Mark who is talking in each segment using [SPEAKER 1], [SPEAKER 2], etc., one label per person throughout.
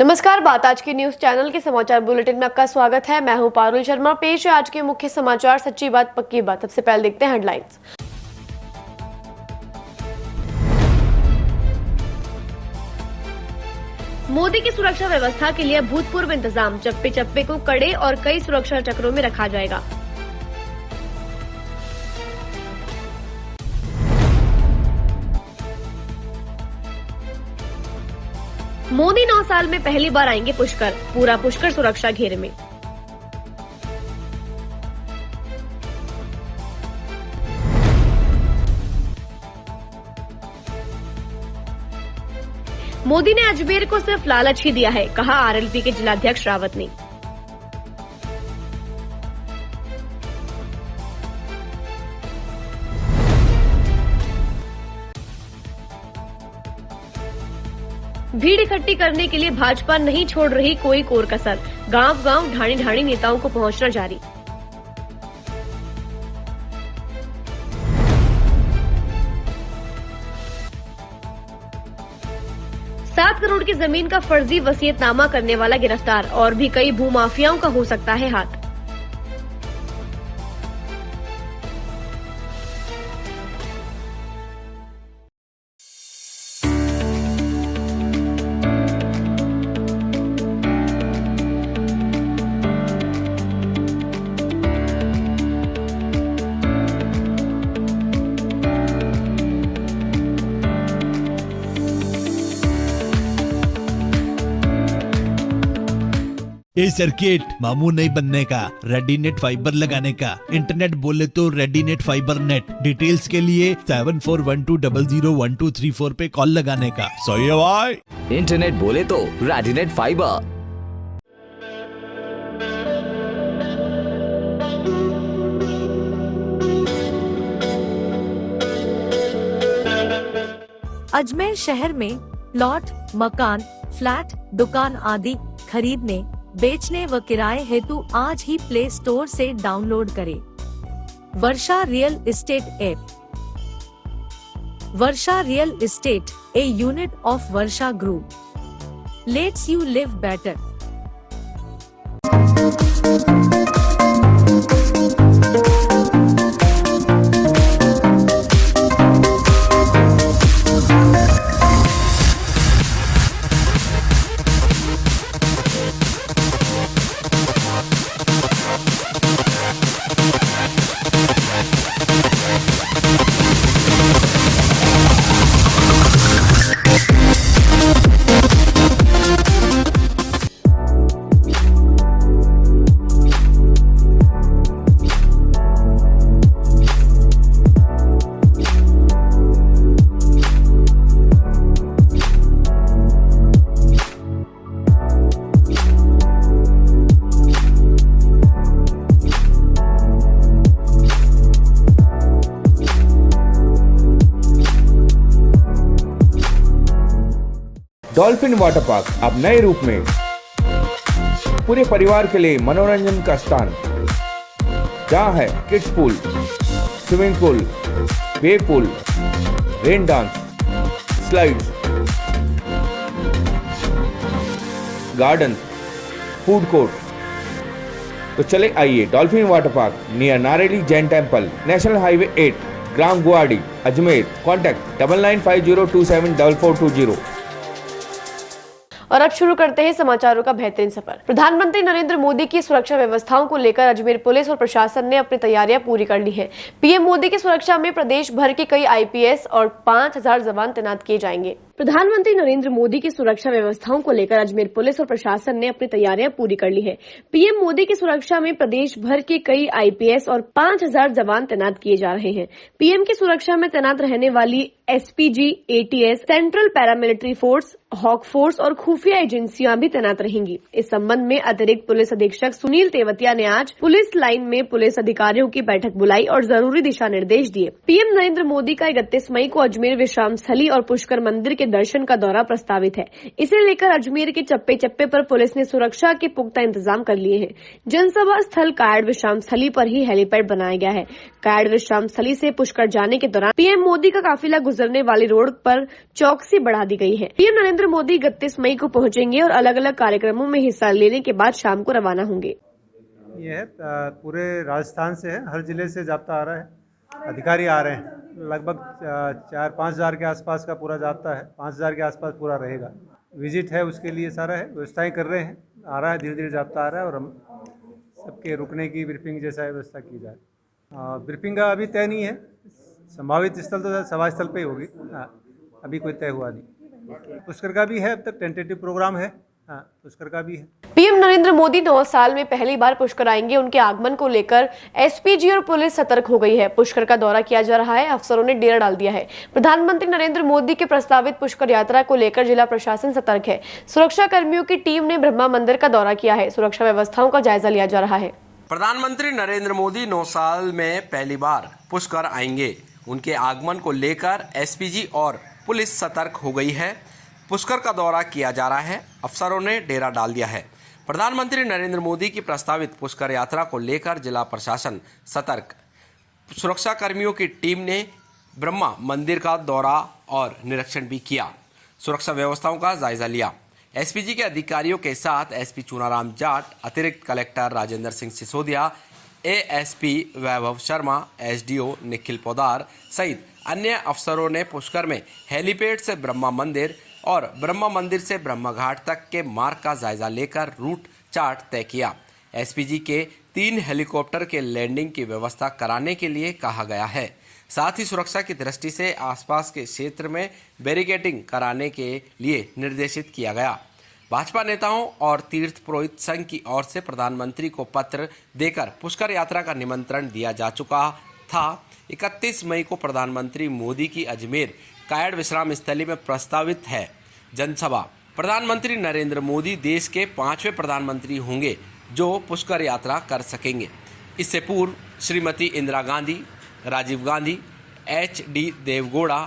[SPEAKER 1] नमस्कार, बात आज की न्यूज चैनल के समाचार बुलेटिन में आपका स्वागत है। मैं हूं पारुल शर्मा। पेश है आज के मुख्य समाचार। सच्ची बात पक्की बात। सबसे पहले देखते हैं हेडलाइंस। मोदी की सुरक्षा व्यवस्था के लिए अभूतपूर्व इंतजाम। चप्पे चप्पे को कड़े और कई सुरक्षा चक्रों में रखा जाएगा। मोदी 9 साल में पहली बार आएंगे पुष्कर। पूरा पुष्कर सुरक्षा घेरे में। मोदी ने अजमेर को सिर्फ लालच ही दिया है, कहा आरएलपी के जिलाध्यक्ष रावत ने। भीड़ इकट्ठी करने के लिए भाजपा नहीं छोड़ रही कोई कोर कसर। गांव-गांव, ढाणी-ढाणी नेताओं को पहुंचना जारी। सात करोड़ की जमीन का फर्जी वसीयतनामा करने वाला गिरफ्तार। और भी कई भूमाफियाओं का हो सकता है हाथ।
[SPEAKER 2] ए सर्किट मामू नहीं बनने का, रेडीनेट फाइबर लगाने का। इंटरनेट बोले तो रेडीनेट फाइबर नेट। डिटेल्स के लिए 7412001234 पे कॉल लगाने का। सही है भाई।
[SPEAKER 3] इंटरनेट बोले तो रेडीनेट फाइबर।
[SPEAKER 4] अजमेर शहर में प्लॉट, मकान, फ्लैट, दुकान आदि खरीदने, बेचने व किराए हेतु आज ही प्ले स्टोर से डाउनलोड करें Varsha real estate app. Varsha real estate, a unit of Varsha group, lets you live better.
[SPEAKER 5] Dolphin water park अब नए रूप में पूरे परिवार के लिए मनोरंजन का स्थान, जहां है kids pool, swimming pool, wave pool, rain dance, slides, garden, food court. तो चले आइए dolphin water park near Nareli Jain temple, national highway 8, ग्राम गुवाड़ी, अजमेर। कॉन्टैक्ट 9950274420।
[SPEAKER 1] और अब शुरू करते हैं समाचारों का बेहतरीन सफर। प्रधानमंत्री नरेंद्र मोदी की सुरक्षा व्यवस्थाओं को लेकर अजमेर पुलिस और प्रशासन ने अपनी तैयारियां पूरी कर ली हैं। पीएम मोदी की सुरक्षा में प्रदेश भर के कई आईपीएस और 5000 जवान तैनात किए जाएंगे। प्रधानमंत्री नरेंद्र मोदी की सुरक्षा व्यवस्थाओं को लेकर अजमेर पुलिस और प्रशासन ने अपनी तैयारियां पूरी कर ली है। पीएम मोदी की सुरक्षा में प्रदेश भर के कई आईपीएस और 5000 जवान तैनात किए जा रहे हैं। पीएम की सुरक्षा में तैनात रहने वाली SPG, ATS, central paramilitary force, hawk force और खुफिया एजेंसियां भी तैनात रहेंगी। इस संबंध में अतिरिक्त पुलिस अधीक्षक सुनील तेवतिया ने आज पुलिस लाइन में पुलिस अधिकारियों की बैठक बुलाई और जरूरी दिशा निर्देश दिए। पीएम नरेंद्र मोदी का 31 मई को अजमेर विश्राम स्थली और पुष्कर मंदिर के दर्शन का दौरा प्रस्तावित है। इसे लेकर अजमेर के चप्पे चप्पे पर पुलिस ने सुरक्षा के पुख्ता इंतजाम कर लिए हैं। जनसभा स्थल कायड़ विश्राम स्थली पर ही हेलीपैड बनाया गया है। कायड़ विश्राम स्थली से पुष्कर जाने के दौरान पीएम मोदी का काफिला गुजरने वाली रोड पर चौकसी बढ़ा दी गई है। पीएम नरेंद्र मोदी 31 मई को पहुंचेंगे और अलग अलग कार्यक्रमों में हिस्सा लेने के बाद शाम को रवाना होंगे।
[SPEAKER 6] ये है पूरे राजस्थान से है, हर जिले से जाब्ता आ रहा है, अधिकारी आ रहे हैं। लगभग 4-5 हज़ार के आसपास का पूरा जाब्ता है, 5 हज़ार के आसपास पूरा रहेगा। विजिट है, उसके लिए सारा है, व्यवस्थाएं कर रहे हैं, आ रहा है, धीरे धीरे जाब्ता आ रहा है और हम सबके रुकने की ब्रीफिंग जैसा व्यवस्था की जाए। ब्रीफिंग का अभी तय नहीं है, संभावित स्थल तो सभा स्थल पे ही होगी, अभी कोई तय हुआ नहीं। पुष्कर का भी है, अब तक टेंटेटिव प्रोग्राम है, पुष्कर का भी है।
[SPEAKER 1] पीएम नरेंद्र मोदी 9 साल में पहली बार पुष्कर आएंगे। उनके आगमन को लेकर एसपीजी और पुलिस सतर्क हो गई है। पुष्कर का दौरा किया जा रहा है, अफसरों ने डेरा डाल दिया है। प्रधानमंत्री नरेंद्र मोदी के प्रस्तावित पुष्कर यात्रा को लेकर जिला प्रशासन सतर्क है। सुरक्षा कर्मियों की टीम ने ब्रह्मा मंदिर का दौरा किया है। सुरक्षा व्यवस्थाओं का जायजा लिया जा रहा है।
[SPEAKER 7] प्रधानमंत्री नरेंद्र मोदी 9 साल में पहली बार पुष्कर आएंगे। उनके आगमन को लेकर एसपीजी और पुलिस सतर्क हो गई है। पुष्कर का दौरा किया जा रहा है, अफसरों ने डेरा डाल दिया है। प्रधानमंत्री नरेंद्र मोदी की प्रस्तावित पुष्कर यात्रा को लेकर जिला प्रशासन सतर्क। सुरक्षा कर्मियों की टीम ने ब्रह्मा मंदिर का दौरा और निरीक्षण भी किया, सुरक्षा व्यवस्थाओं का जायजा लिया। एसपीजी के अधिकारियों के साथ एसपी चुनाराम जाट, अतिरिक्त कलेक्टर राजेंद्र सिंह सिसोदिया, एएसपी वैभव शर्मा, एसडीओ निखिल पोदार सहित अन्य अफसरों ने पुष्कर में हेलीपैड से ब्रह्मा मंदिर और ब्रह्मा मंदिर से ब्रह्मा घाट तक के मार्ग का जायजा लेकर रूट चार्ट तय किया। एसपीजी के 3 हेलीकॉप्टर के लैंडिंग की व्यवस्था कराने के लिए कहा गया है। साथ ही सुरक्षा की दृष्टि से आसपास के क्षेत्र में बैरिकेडिंग कराने के लिए निर्देशित किया गया। भाजपा नेताओं और तीर्थ पुरोहित संघ की ओर से प्रधानमंत्री को पत्र देकर पुष्कर यात्रा का निमंत्रण दिया जा चुका था। 31 मई को प्रधानमंत्री मोदी की अजमेर कायड़ विश्राम स्थली में प्रस्तावित है जनसभा। प्रधानमंत्री नरेंद्र मोदी देश के 5वें प्रधानमंत्री होंगे जो पुष्कर यात्रा कर सकेंगे। इससे पूर्व श्रीमती इंदिरा गांधी, राजीव गांधी, HD देवगौड़ा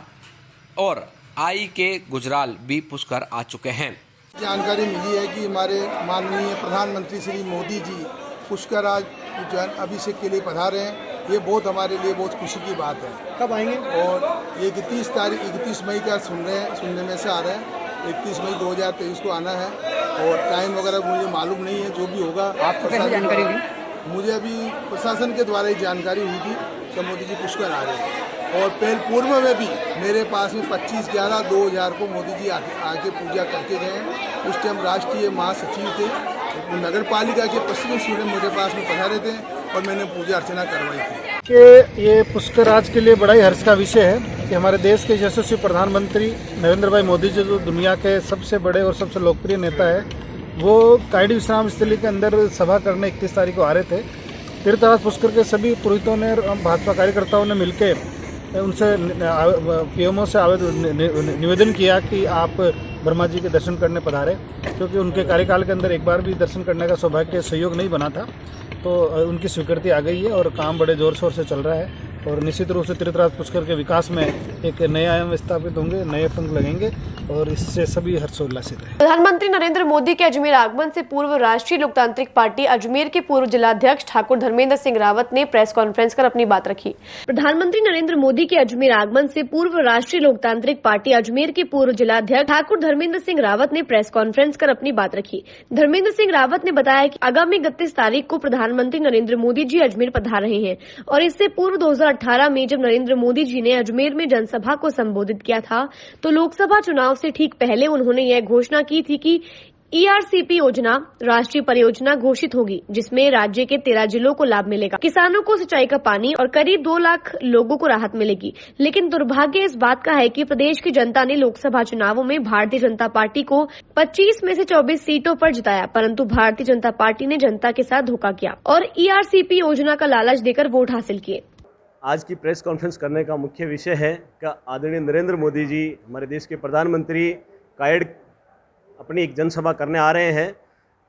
[SPEAKER 7] और I.K. गुजराल भी पुष्कर आ चुके हैं।
[SPEAKER 8] जानकारी मिली है कि हमारे माननीय प्रधानमंत्री श्री मोदी जी पुष्कर आज अभिषेक के लिए पधारे हैं। ये बहुत हमारे लिए बहुत खुशी की बात है।
[SPEAKER 9] कब आएंगे?
[SPEAKER 8] और ये 31 मई का सुनने में से आ रहे हैं। 31 मई 2023 को आना है और टाइम वगैरह मुझे मालूम नहीं है, जो भी होगा।
[SPEAKER 9] आपको कैसे जानकारी हुई?
[SPEAKER 8] मुझे अभी प्रशासन के द्वारा ही जानकारी हुई थी कि मोदी जी पुष्कर आ रहे हैं। और पूर्व में भी मेरे पास में 25/11/2000 को मोदी जी आके पूजा करके गए हैं। उस टाइम राष्ट्रीय महासचिव थे, नगर पालिका के पश्चिमी सूर्य मेरे पास में पधारे थे और मैंने पूजा अर्चना करवाई थी।
[SPEAKER 9] कि ये पुष्कर आज के लिए बड़ा ही हर्ष का विषय है कि हमारे देश के यशस्वी प्रधानमंत्री नरेंद्र भाई मोदी जी, जो दुनिया के सबसे बड़े और सबसे लोकप्रिय नेता है, वो कायड़ विश्राम स्थली के अंदर सभा करने 31 तारीख को आ रहे थे। तीर्थराज पुष्कर के सभी पुरोहितों ने, भाजपा कार्यकर्ताओं ने मिलकर उनसे पीएमओ से निवेदन किया कि आप ब्रह्मा जी के दर्शन करने पधारे, क्योंकि उनके कार्यकाल के अंदर एक बार भी दर्शन करने का सौभाग्य सहयोग नहीं बना था। तो उनकी स्वीकृति आ गई है और काम बड़े जोर शोर से चल रहा है और निश्चित रूप से तीर्थराज पुष्कर के विकास में एक नए आयाम स्थापित होंगे, नए पंख लगेंगे और इससे सभी हर्षोल्लासित है।
[SPEAKER 1] प्रधानमंत्री नरेंद्र मोदी के अजमेर आगमन से पूर्व राष्ट्रीय लोकतांत्रिक पार्टी अजमेर के पूर्व जिलाध्यक्ष ठाकुर धर्मेंद्र सिंह रावत ने प्रेस कॉन्फ्रेंस कर अपनी बात रखी। प्रधानमंत्री नरेंद्र मोदी के अजमेर आगमन से पूर्व राष्ट्रीय लोकतांत्रिक पार्टी अजमेर के पूर्व जिलाध्यक्ष ठाकुर धर्मेंद्र सिंह रावत ने प्रेस कॉन्फ्रेंस कर अपनी बात रखी। धर्मेंद्र सिंह रावत ने बताया कि आगामी 31 तारीख को प्रधानमंत्री नरेंद्र मोदी जी अजमेर पधार रहे हैं और इससे पूर्व 2018 में जब नरेंद्र मोदी जी ने अजमेर में जनसभा को संबोधित किया था तो लोकसभा चुनाव से ठीक पहले उन्होंने यह घोषणा की थी कि ERCP योजना राष्ट्रीय परियोजना घोषित होगी, जिसमें राज्य के 13 जिलों को लाभ मिलेगा, किसानों को सिंचाई का पानी और करीब 2 लाख लोगों को राहत मिलेगी। लेकिन दुर्भाग्य इस बात का है कि प्रदेश की जनता ने लोकसभा चुनावों में भारतीय जनता पार्टी को 25 में से 24 सीटों पर जिताया, परंतु भारतीय जनता पार्टी ने जनता के साथ धोखा किया और ERCP योजना का लालच देकर वोट हासिल किए।
[SPEAKER 10] आज की प्रेस कॉन्फ्रेंस करने का मुख्य विषय है कि आदरणीय नरेंद्र मोदी जी, हमारे देश के प्रधानमंत्री, कायड़ अपनी एक जनसभा करने आ रहे हैं।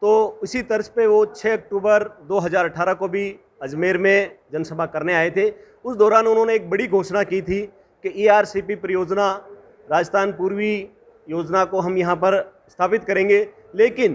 [SPEAKER 10] तो उसी तर्ज पे वो 6 अक्टूबर 2018 को भी अजमेर में जनसभा करने आए थे। उस दौरान उन्होंने एक बड़ी घोषणा की थी कि ERCP परियोजना राजस्थान पूर्वी योजना को हम यहाँ पर स्थापित करेंगे, लेकिन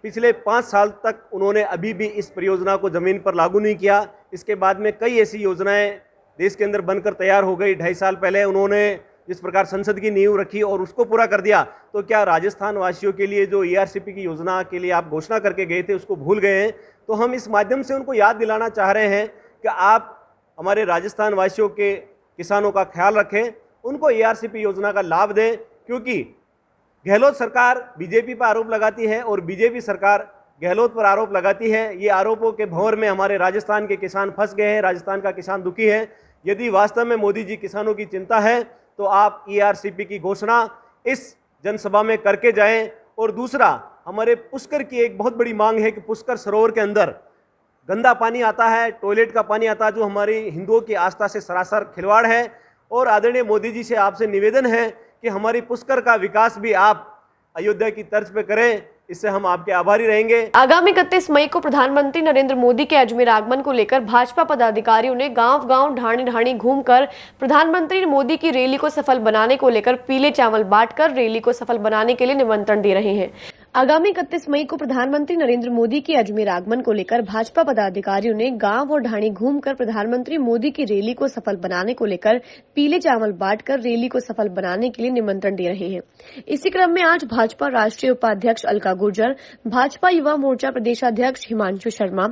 [SPEAKER 10] पिछले 5 साल तक उन्होंने अभी भी इस परियोजना को ज़मीन पर लागू नहीं किया। इसके बाद में कई ऐसी योजनाएं देश के अंदर बनकर तैयार हो गई। 2.5 साल पहले उन्होंने जिस प्रकार संसद की नींव रखी और उसको पूरा कर दिया, तो क्या राजस्थान वासियों के लिए जो ERCP की योजना के लिए आप घोषणा करके गए थे उसको भूल गए हैं? तो हम इस माध्यम से उनको याद दिलाना चाह रहे हैं कि आप हमारे राजस्थान वासियों के किसानों का ख्याल रखें, उनको ERCP योजना का लाभ दें, क्योंकि गहलोत सरकार बीजेपी पर आरोप लगाती है और बीजेपी सरकार गहलोत पर आरोप लगाती है। ये आरोपों के भंवर में हमारे राजस्थान के किसान फंस गए हैं, राजस्थान का किसान दुखी है। यदि वास्तव में मोदी जी किसानों की चिंता है तो आप ERCP की घोषणा इस जनसभा में करके जाएं। और दूसरा, हमारे पुष्कर की एक बहुत बड़ी मांग है कि पुष्कर सरोवर के अंदर गंदा पानी आता है, टॉयलेट का पानी आता है, जो हमारी हिंदुओं की आस्था से सरासर खिलवाड़ है। और आदरणीय मोदी जी से आपसे निवेदन है कि हमारी पुष्कर का विकास भी आप अयोध्या की तर्ज पे करें, इससे हम आपके आभारी रहेंगे।
[SPEAKER 1] आगामी 31 मई को प्रधानमंत्री नरेंद्र मोदी के अजमेर आगमन को लेकर भाजपा पदाधिकारियों ने गांव-गांव, ढाणी-ढाणी घूमकर प्रधानमंत्री मोदी की रैली को सफल बनाने को लेकर पीले चावल बांटकर रैली को सफल बनाने के लिए निमंत्रण दे रहे हैं। आगामी 31 मई को प्रधानमंत्री नरेंद्र मोदी के अजमेर आगमन को लेकर भाजपा पदाधिकारियों ने गांव और ढाणी घूमकर प्रधानमंत्री मोदी की रैली को सफल बनाने को लेकर पीले चावल बांटकर रैली को सफल बनाने के लिए निमंत्रण दे रहे हैं। इसी क्रम में आज भाजपा राष्ट्रीय उपाध्यक्ष अलका गुर्जर, भाजपा युवा मोर्चा प्रदेशाध्यक्ष हिमांशु शर्मा,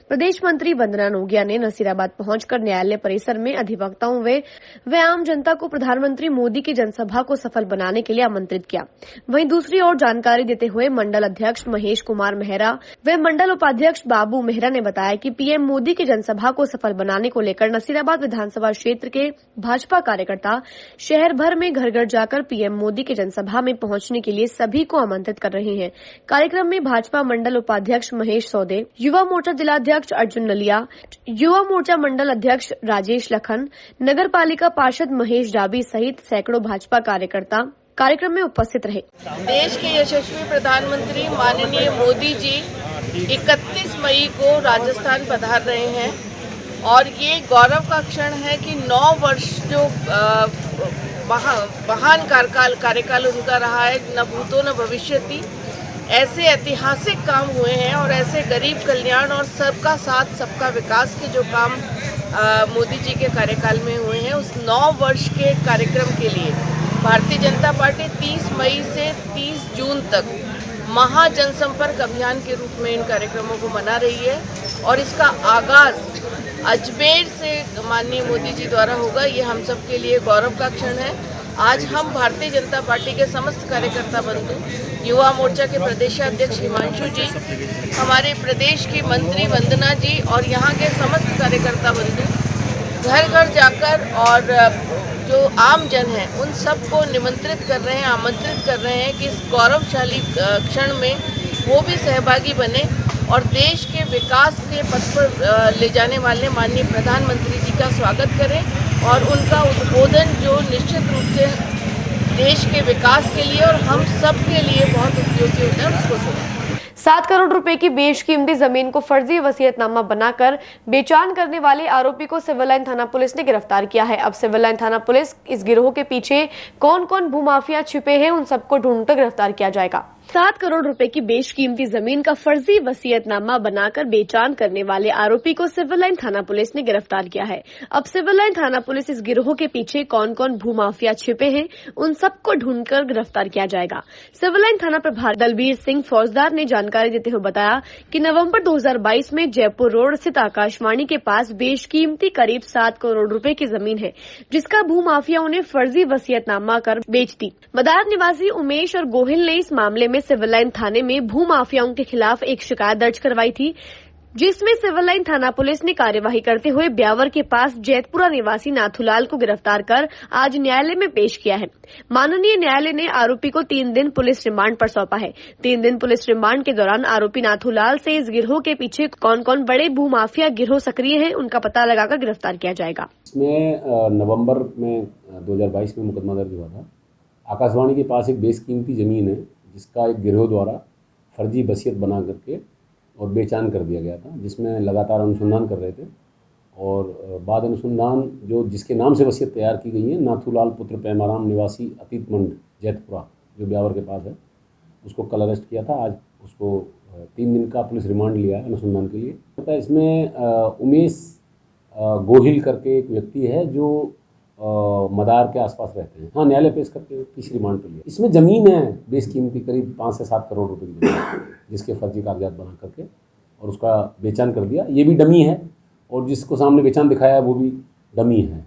[SPEAKER 1] प्रदेश मंत्री वंदना नोगिया ने नसीराबाद पहुंचकर न्यायालय परिसर में अधिवक्ताओं व आम जनता को प्रधानमंत्री मोदी की जनसभा को सफल बनाने के लिए आमंत्रित किया। वहीं दूसरी ओर जानकारी देते हुए मंडल अध्यक्ष महेश कुमार मेहरा व मंडल उपाध्यक्ष बाबू मेहरा ने बताया कि पीएम मोदी की जनसभा को सफल बनाने को लेकर नसीराबाद विधानसभा क्षेत्र के भाजपा कार्यकर्ता शहर भर में घर घर जाकर पीएम मोदी की जनसभा में पहुंचने के लिए सभी को आमंत्रित कर रहे हैं। कार्यक्रम में भाजपा मंडल उपाध्यक्ष महेश सौदे, युवा मोर्चा जिलाध्यक्ष अर्जुन नलिया, युवा मोर्चा मंडल अध्यक्ष राजेश लखन, नगर पालिका पार्षद महेश डाबी सहित सैकड़ों भाजपा कार्यकर्ता कार्यक्रम में उपस्थित रहे।
[SPEAKER 11] देश के यशस्वी प्रधानमंत्री माननीय मोदी जी 31 मई को राजस्थान पधार रहे हैं और ये गौरव का क्षण है कि 9 वर्ष जो महान कार्यकाल उनका रहा है, न भूतो न भविष्यति, ऐसे ऐतिहासिक काम हुए हैं और ऐसे गरीब कल्याण और सबका साथ सबका विकास के जो काम मोदी जी के कार्यकाल में हुए हैं, उस 9 वर्ष के कार्यक्रम के लिए भारतीय जनता पार्टी 30 मई से 30 जून तक महा जनसंपर्क अभियान के रूप में इन कार्यक्रमों को मना रही है और इसका आगाज अजमेर से माननीय मोदी जी द्वारा होगा। ये हम सब के लिए गौरव का क्षण है। आज हम भारतीय जनता पार्टी के समस्त कार्यकर्ता बंधु, युवा मोर्चा के प्रदेशाध्यक्ष हिमांशु जी, हमारे प्रदेश की मंत्री वंदना जी और यहाँ के समस्त कार्यकर्ता बंधु घर घर जाकर और जो आम जन है उन सबको निमंत्रित कर रहे हैं, आमंत्रित कर रहे हैं कि इस गौरवशाली क्षण में वो भी सहभागी बने और देश के विकास के पथ पर ले जाने वाले माननीय प्रधानमंत्री जी का स्वागत करें और उनका उद्बोधन जो निश्चित रूप से देश के विकास के लिए और हम सब के लिए बहुत उपयोगी होता है, उसको सुनें।
[SPEAKER 1] 7 करोड़ रुपए की बेशकीमती जमीन को फर्जी वसीयतनामा बनाकर बेचान करने वाले आरोपी को सिविल लाइन थाना पुलिस ने गिरफ्तार किया है। अब सिविल लाइन थाना पुलिस इस गिरोह के पीछे कौन कौन भूमाफिया छिपे हैं उन सबको ढूंढकर गिरफ्तार किया जाएगा। 7 करोड़ रुपए की बेशकीमती जमीन का फर्जी वसीयतनामा बनाकर बेचान करने वाले आरोपी को सिविल लाइन थाना पुलिस ने गिरफ्तार किया है। अब सिविल लाइन थाना पुलिस इस गिरोह के पीछे कौन कौन भूमाफिया छिपे हैं उन सबको ढूंढकर गिरफ्तार किया जाएगा। सिविल लाइन थाना प्रभारी दलबीर सिंह फौजदार ने जानकारी देते हुए बताया कि नवंबर 2022 में जयपुर रोड स्थित आकाशवाणी के पास बेशकीमती करीब 7 करोड़ रुपए की जमीन है, जिसका भूमाफियाओं ने फर्जी वसीयतनामा कर बेच दी। मदार निवासी उमेश और गोहिल ने इस मामले में सिविल लाइन थाने में भूमाफियाओं के खिलाफ एक शिकायत दर्ज करवाई थी, जिसमें सिविल लाइन थाना पुलिस ने कार्यवाही करते हुए ब्यावर के पास जैतपुरा निवासी नाथूलाल को गिरफ्तार कर आज न्यायालय में पेश किया है। माननीय न्यायालय ने आरोपी को 3 दिन पुलिस रिमांड पर सौंपा है। 3 दिन पुलिस रिमांड के दौरान आरोपी नाथूलाल से इस गिरोह के पीछे कौन कौन बड़े भूमाफिया गिरोह सक्रिय हैं उनका पता लगाकर गिरफ्तार किया जाएगा।
[SPEAKER 12] इसमें नवम्बर में 2022 में मुकदमा दर्ज हुआ था। आकाशवाणी के पास एक बेशकीमती जमीन है जिसका एक गिरोह द्वारा फर्जी वसीयत बना करके और बेचान कर दिया गया था, जिसमें लगातार अनुसंधान कर रहे थे और बाद अनुसंधान जो जिसके नाम से वसीयत तैयार की गई है, नाथूलाल पुत्र पैमाराम निवासी अतीत मंड जैतपुरा, जो ब्यावर के पास है, उसको कल अरेस्ट किया था। आज उसको 3 दिन का पुलिस रिमांड लिया है अनुसंधान के लिए। इसमें उमेश गोहिल करके एक व्यक्ति है जो मदार के आसपास रहते हैं। हाँ, न्यायालय पेश करके तीसरी रिमांड पर लिया। इसमें ज़मीन है बेशकीमती करीब 5 से 7 करोड़ रुपए की ज़मीन, जिसके फर्जी कागजात बना करके और उसका बेचान कर दिया। ये भी डमी है और जिसको सामने बेचान दिखाया है वो भी डमी है,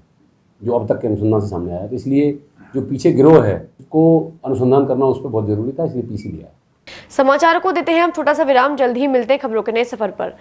[SPEAKER 12] जो अब तक के अनुसंधान से सामने आया है। तो इसलिए जो पीछे गिरोह है उसको अनुसंधान करना उस पर बहुत ज़रूरी था, इसलिए पीसी लिया है।
[SPEAKER 1] समाचार को देते हैं हम छोटा सा विराम, जल्द ही मिलते हैं खबरों के नए सफर पर।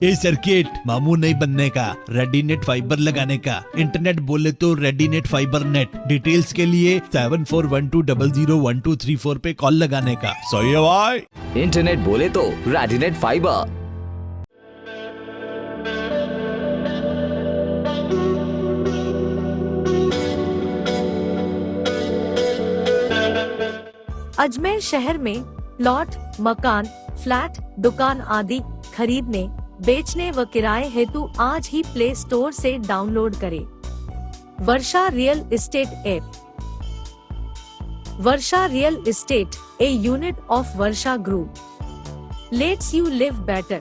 [SPEAKER 2] ये सर्किट मामू नहीं बनने का, रेडीनेट फाइबर लगाने का। इंटरनेट बोले तो रेडीनेट फाइबर नेट। डिटेल्स के लिए 7412001234 पे कॉल लगाने का। सही है भाई।
[SPEAKER 3] इंटरनेट बोले तो रेडिनेट फाइबर।
[SPEAKER 4] अजमेर शहर में प्लॉट, मकान, फ्लैट, दुकान आदि खरीदने, बेचने व किराए हेतु आज ही प्ले स्टोर से डाउनलोड करें Varsha real estate app. Varsha real estate, a unit of Varsha group, lets you live better.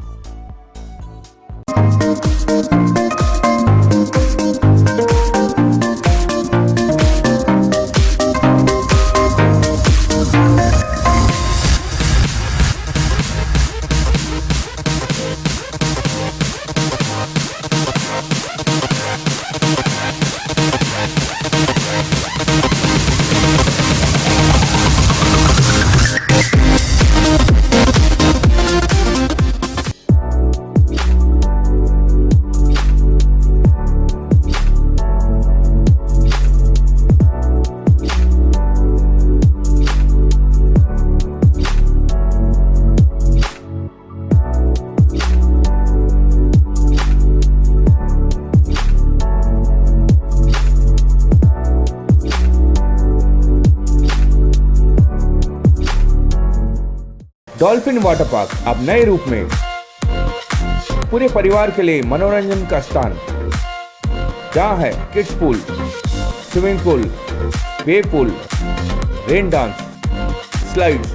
[SPEAKER 5] Dolphin water park अब नए रूप में पूरे परिवार के लिए मनोरंजन का स्थान, जहां है kids pool, swimming pool, wave pool, rain dance, slides,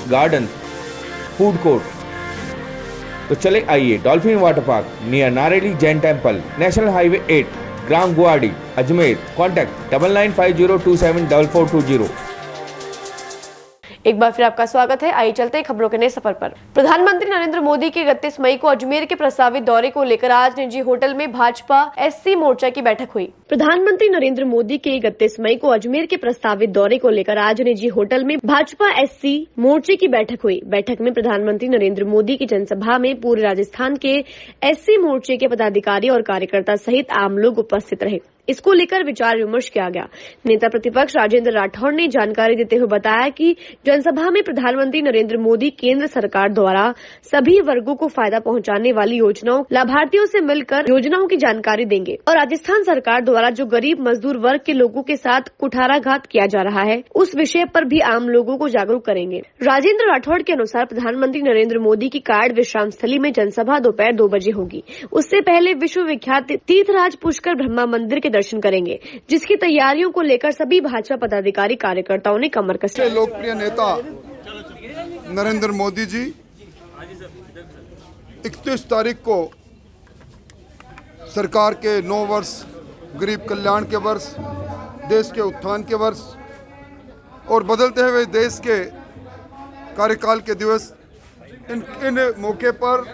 [SPEAKER 5] garden, food court. तो चले आइए dolphin water park near Nareli Jain temple, national highway 8, ग्राम गुवाहाटी, अजमेर। कॉन्टैक्ट 9950274420।
[SPEAKER 1] एक बार फिर आपका स्वागत है। आइए चलते हैं खबरों के नए सफर पर। प्रधानमंत्री नरेंद्र मोदी के 31 मई को अजमेर के प्रस्तावित दौरे को लेकर आज निजी होटल में भाजपा एससी मोर्चा की बैठक हुई। प्रधानमंत्री नरेंद्र मोदी के 31 मई को अजमेर के प्रस्तावित दौरे को लेकर आज निजी होटल में भाजपा एससी मोर्चे की बैठक हुई। बैठक में प्रधानमंत्री नरेंद्र मोदी की जनसभा में पूरे राजस्थान के एससी मोर्चे के पदाधिकारी और कार्यकर्ता सहित आम लोग उपस्थित रहे। इसको लेकर विचार विमर्श किया गया। नेता प्रतिपक्ष राजेंद्र राठौड़ ने जानकारी देते हुए बताया कि जनसभा में प्रधानमंत्री नरेंद्र मोदी केंद्र सरकार द्वारा सभी वर्गों को फायदा पहुंचाने वाली योजनाओं, लाभार्थियों से मिलकर योजनाओं की जानकारी देंगे और राजस्थान सरकार द्वारा जो गरीब मजदूर वर्ग के लोगों के साथ कुठाराघात किया जा रहा है उस विषय पर भी आम लोगों को जागरूक करेंगे। राजेंद्र राठौड़ के अनुसार प्रधानमंत्री नरेंद्र मोदी की कायड़ विश्राम स्थली में जनसभा दोपहर 2 बजे होगी। उससे पहले विश्व विख्यात तीर्थराज पुष्कर ब्रह्मा मंदिर के दर्शन करेंगे, जिसकी तैयारियों को लेकर सभी भाजपा पदाधिकारी कार्यकर्ताओं ने कमर कसी।
[SPEAKER 8] लोकप्रिय नेता नरेंद्र मोदी जी 31 तारीख को सरकार के 9 वर्ष, गरीब कल्याण के वर्ष, देश के उत्थान के वर्ष और बदलते हुए देश के कार्यकाल के दिवस, इन मौके पर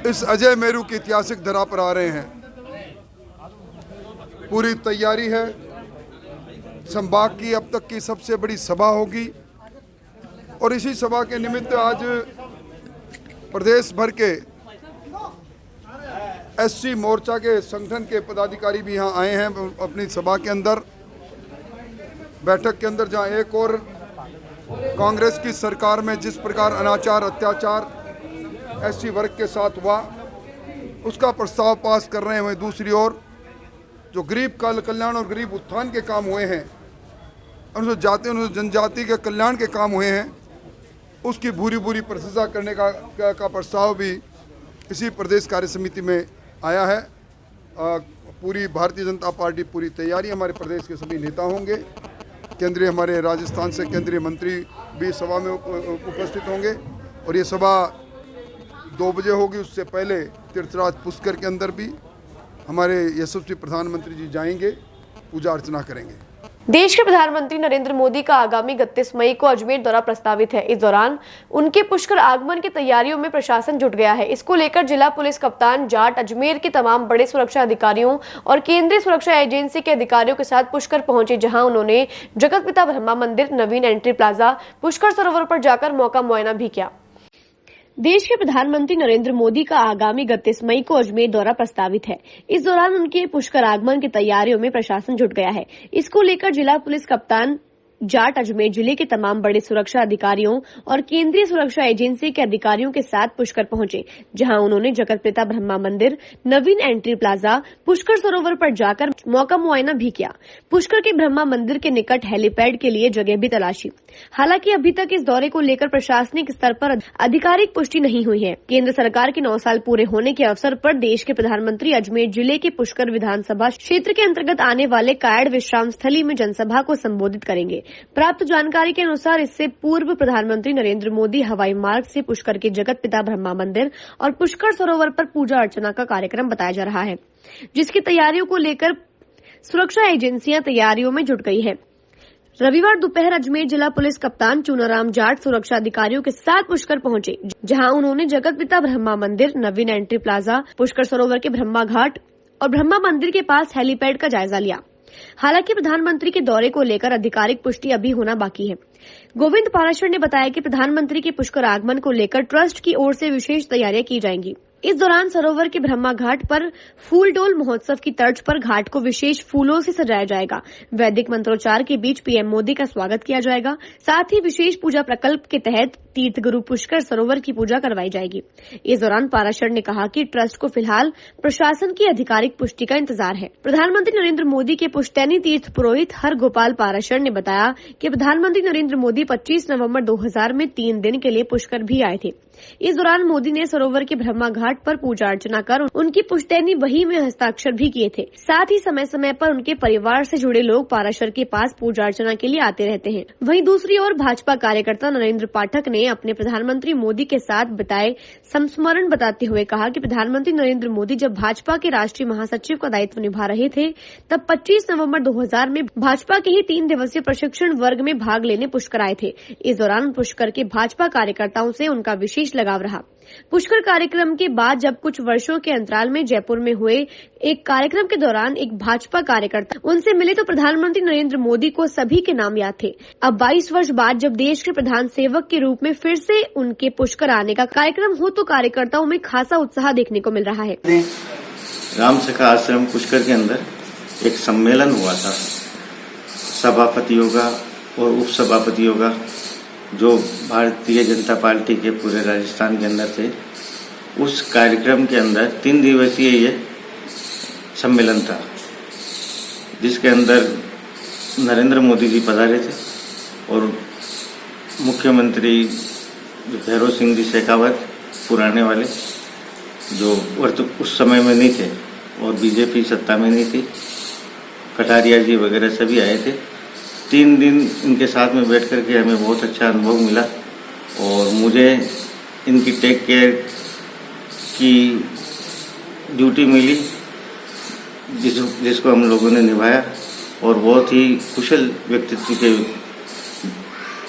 [SPEAKER 8] इस अजय मेरू की ऐतिहासिक धरा पर आ रहे हैं। पूरी तैयारी है। संभाग की अब तक की सबसे बड़ी सभा होगी और इसी सभा के निमित्त आज प्रदेश भर के एससी मोर्चा के संगठन के पदाधिकारी भी यहाँ आए हैं अपनी सभा के अंदर, बैठक के अंदर, जहाँ एक और कांग्रेस की सरकार में जिस प्रकार अनाचार, अत्याचार SC वर्ग के साथ हुआ उसका प्रस्ताव पास कर रहे हैं। वहीं दूसरी ओर जो गरीब कल्याण और गरीब उत्थान के काम हुए हैं, अनुसूचित जाति अनुसूचित जनजाति के कल्याण के काम हुए हैं, उसकी भूरी प्रशंसा करने का प्रस्ताव भी इसी प्रदेश कार्य समिति में आया है। पूरी भारतीय जनता पार्टी पूरी तैयारी, हमारे प्रदेश के सभी नेता होंगे, केंद्रीय हमारे राजस्थान से केंद्रीय मंत्री भी सभा में उपस्थित होंगे और ये सभा 2 बजे होगी। उससे पहले तीर्थराज पुष्कर के अंदर भी हमारे यशस्वी प्रधानमंत्री जी जाएंगे, पूजा अर्चना करेंगे।
[SPEAKER 1] देश के प्रधानमंत्री नरेंद्र मोदी का आगामी 31 मई को अजमेर दौरा प्रस्तावित है। इस दौरान उनके पुष्कर आगमन की तैयारियों में प्रशासन जुट गया है। इसको लेकर जिला पुलिस कप्तान जाट अजमेर के तमाम बड़े सुरक्षा अधिकारियों और केंद्रीय सुरक्षा एजेंसी के अधिकारियों के साथ पुष्कर पहुंचे, जहां उन्होंने जगत पिता ब्रह्मा मंदिर, नवीन एंट्री प्लाजा, पुष्कर सरोवर पर जाकर मौका मुआयना भी किया। देश के प्रधानमंत्री नरेंद्र मोदी का आगामी 31 मई को अजमेर दौरा प्रस्तावित है। इस दौरान उनके पुष्कर आगमन की तैयारियों में प्रशासन जुट गया है। इसको लेकर जिला पुलिस कप्तान जाट अजमेर जिले के तमाम बड़े सुरक्षा अधिकारियों और केंद्रीय सुरक्षा एजेंसी के अधिकारियों के साथ पुष्कर पहुंचे, जहां उन्होंने जगत पिता ब्रह्मा मंदिर, नवीन एंट्री प्लाजा, पुष्कर सरोवर पर जाकर मौका मुआयना भी किया। पुष्कर के ब्रह्मा मंदिर के निकट हेलीपैड के लिए जगह भी तलाशी। हालांकि अभी तक इस दौरे को लेकर प्रशासनिक स्तर पर आधिकारिक पुष्टि नहीं हुई है। केंद्र सरकार के 9 साल पूरे होने के अवसर पर देश के प्रधानमंत्री अजमेर जिले के पुष्कर विधानसभा क्षेत्र के अंतर्गत आने वाले कायड़ विश्राम स्थली में जनसभा को संबोधित करेंगे। प्राप्त जानकारी के अनुसार इससे पूर्व प्रधानमंत्री नरेंद्र मोदी हवाई मार्ग से पुष्कर के जगत पिता ब्रह्मा मंदिर और पुष्कर सरोवर पर पूजा अर्चना का कार्यक्रम बताया जा रहा है, जिसकी तैयारियों को लेकर सुरक्षा एजेंसियां तैयारियों में जुट गई है। रविवार दोपहर अजमेर जिला पुलिस कप्तान चूनाराम जाट सुरक्षा अधिकारियों के साथ पुष्कर पहुंचे, जहां उन्होंने जगत पिता ब्रह्मा मंदिर, नवीन एंट्री प्लाजा, पुष्कर सरोवर के ब्रह्मा घाट और ब्रह्मा मंदिर के पास हेलीपैड का जायजा लिया। हालांकि प्रधानमंत्री के दौरे को लेकर आधिकारिक पुष्टि अभी होना बाकी है। गोविंद पाराशर ने बताया कि प्रधानमंत्री के पुष्कर आगमन को लेकर ट्रस्ट की ओर से विशेष तैयारियां की जाएंगी। इस दौरान सरोवर के ब्रह्मा घाट पर फूल डोल महोत्सव की तर्ज पर घाट को विशेष फूलों से सजाया जाएगा। वैदिक मंत्रोच्चार के बीच पीएम मोदी का स्वागत किया जाएगा। साथ ही विशेष पूजा प्रकल्प के तहत तीर्थ गुरु पुष्कर सरोवर की पूजा करवाई जाएगी। इस दौरान पाराशर ने कहा कि ट्रस्ट को फिलहाल प्रशासन की आधिकारिक पुष्टि का इंतजार है। प्रधानमंत्री नरेंद्र मोदी के पुश्तैनी तीर्थ पुरोहित हर गोपाल पाराशर ने बताया कि प्रधानमंत्री नरेंद्र मोदी 25 नवंबर 2000 में 3 दिन के लिए पुष्कर भी आए थे। इस दौरान मोदी ने सरोवर के ब्रह्मा घाट पर पूजा अर्चना कर उनकी पुश्तैनी बही में हस्ताक्षर भी किए थे। साथ ही समय समय पर उनके परिवार से जुड़े लोग पाराशर के पास पूजा अर्चना के लिए आते रहते हैं। वहीं दूसरी ओर भाजपा कार्यकर्ता नरेंद्र पाठक ने अपने प्रधानमंत्री मोदी के साथ बिताए संस्मरण बताते हुए कहा कि प्रधानमंत्री नरेंद्र मोदी जब भाजपा के राष्ट्रीय महासचिव का दायित्व निभा रहे थे, तब 25 नवंबर 2000 में भाजपा के ही 3 दिवसीय प्रशिक्षण वर्ग में भाग लेने पुष्कर आए थे। इस दौरान पुष्कर के भाजपा कार्यकर्ताओं से उनका विशेष लगाव रहा। पुष्कर कार्यक्रम के बाद जब कुछ वर्षों के अंतराल में जयपुर में हुए एक कार्यक्रम के दौरान एक भाजपा कार्यकर्ता उनसे मिले तो प्रधानमंत्री नरेंद्र मोदी को सभी के नाम याद थे। अब 22 वर्ष बाद जब देश के प्रधान सेवक के रूप में फिर से उनके पुष्कर आने का कार्यक्रम हो तो कार्यकर्ताओं में खासा उत्साह देखने को मिल रहा है।
[SPEAKER 13] राम सखा आश्रम पुष्कर के अंदर एक सम्मेलन हुआ था सभापतियों का और उप सभापतियों का, जो भारतीय जनता पार्टी के पूरे राजस्थान के अंदर थे। उस कार्यक्रम के अंदर 3 दिवसीय ये सम्मेलन था, जिसके अंदर नरेंद्र मोदी जी पधारे थे और मुख्यमंत्री भैरव सिंह जी शेखावत पुराने वाले, जो उस समय में नहीं थे और बीजेपी सत्ता में नहीं थी, कटारिया जी वगैरह सभी आए थे। 3 दिन इनके साथ में बैठ कर के हमें बहुत अच्छा अनुभव मिला और मुझे इनकी टेक केयर की ड्यूटी मिली, जिसको हम लोगों ने निभाया और बहुत ही कुशल व्यक्तित्व के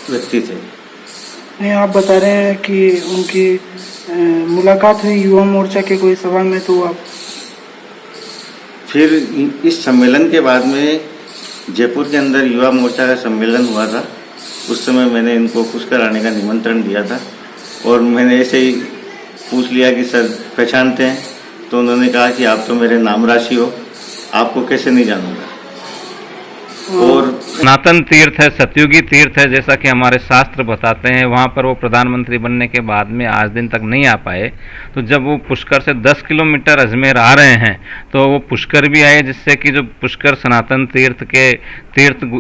[SPEAKER 13] व्यक्ति थे।
[SPEAKER 14] नहीं, आप बता रहे हैं कि उनकी मुलाकात हुई युवा मोर्चा के कोई सभा में, तो आप
[SPEAKER 13] फिर इस सम्मेलन के बाद में जयपुर के अंदर युवा मोर्चा का सम्मेलन हुआ था। उस समय मैंने इनको पुष्कर आने का निमंत्रण दिया था और मैंने ऐसे ही पूछ लिया कि सर पहचानते हैं, तो उन्होंने कहा कि आप तो मेरे नाम राशि हो, आपको कैसे नहीं जानूंगा। और
[SPEAKER 15] सनातन तीर्थ है, सतयुगी तीर्थ है, जैसा कि हमारे शास्त्र बताते हैं। वहाँ पर वो प्रधानमंत्री बनने के बाद में आज दिन तक नहीं आ पाए, तो जब वो पुष्कर से 10 किलोमीटर अजमेर आ रहे हैं तो वो पुष्कर भी आए, जिससे कि जो पुष्कर सनातन तीर्थ के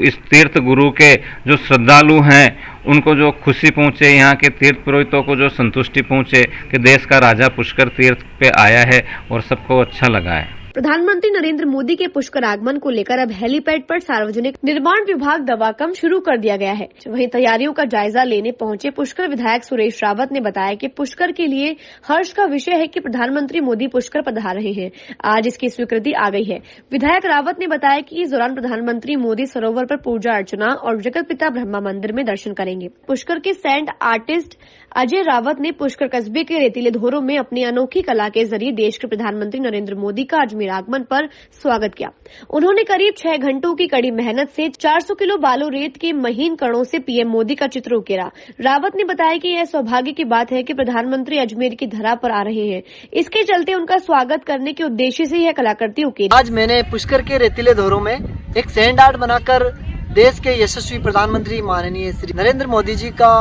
[SPEAKER 15] इस तीर्थ गुरु के जो श्रद्धालु हैं उनको जो खुशी पहुँचे, यहाँ के तीर्थ पुरोहितों को जो संतुष्टि पहुँचे कि देश का राजा पुष्कर तीर्थ पे आया है और सबको अच्छा लगा है।
[SPEAKER 1] प्रधानमंत्री नरेंद्र मोदी के पुष्कर आगमन को लेकर अब हेलीपैड पर सार्वजनिक निर्माण विभाग दवाकम शुरू कर दिया गया है। वहीं तैयारियों का जायजा लेने पहुंचे पुष्कर विधायक सुरेश रावत ने बताया कि पुष्कर के लिए हर्ष का विषय है कि प्रधानमंत्री मोदी पुष्कर पधार रहे हैं। आज इसकी स्वीकृति आ गई है। विधायक रावत ने बताया कि इस दौरान प्रधानमंत्री मोदी सरोवर पर पूजा अर्चना और जगत पिता ब्रह्मा मंदिर में दर्शन करेंगे। पुष्कर के सैंड आर्टिस्ट अजय रावत ने पुष्कर कस्बे के रेतीले धोरों में अपनी अनोखी कला के जरिए देश के प्रधानमंत्री नरेंद्र मोदी का अजमेर आगमन पर स्वागत किया। उन्होंने करीब 6 घंटों की कड़ी मेहनत से 400 किलो बालू रेत के महीन कणों से पीएम मोदी का चित्र उकेरा। रावत ने बताया कि यह सौभाग्य की बात है कि प्रधानमंत्री अजमेर की धरा पर आ रहे हैं। इसके चलते उनका स्वागत करने के उद्देश्य से यह कलाकृति उकेरी।
[SPEAKER 16] आज मैंने पुष्कर के रेतीले धोरों में एक सैंड आर्ट बनाकर देश के यशस्वी प्रधानमंत्री माननीय श्री नरेंद्र मोदी जी का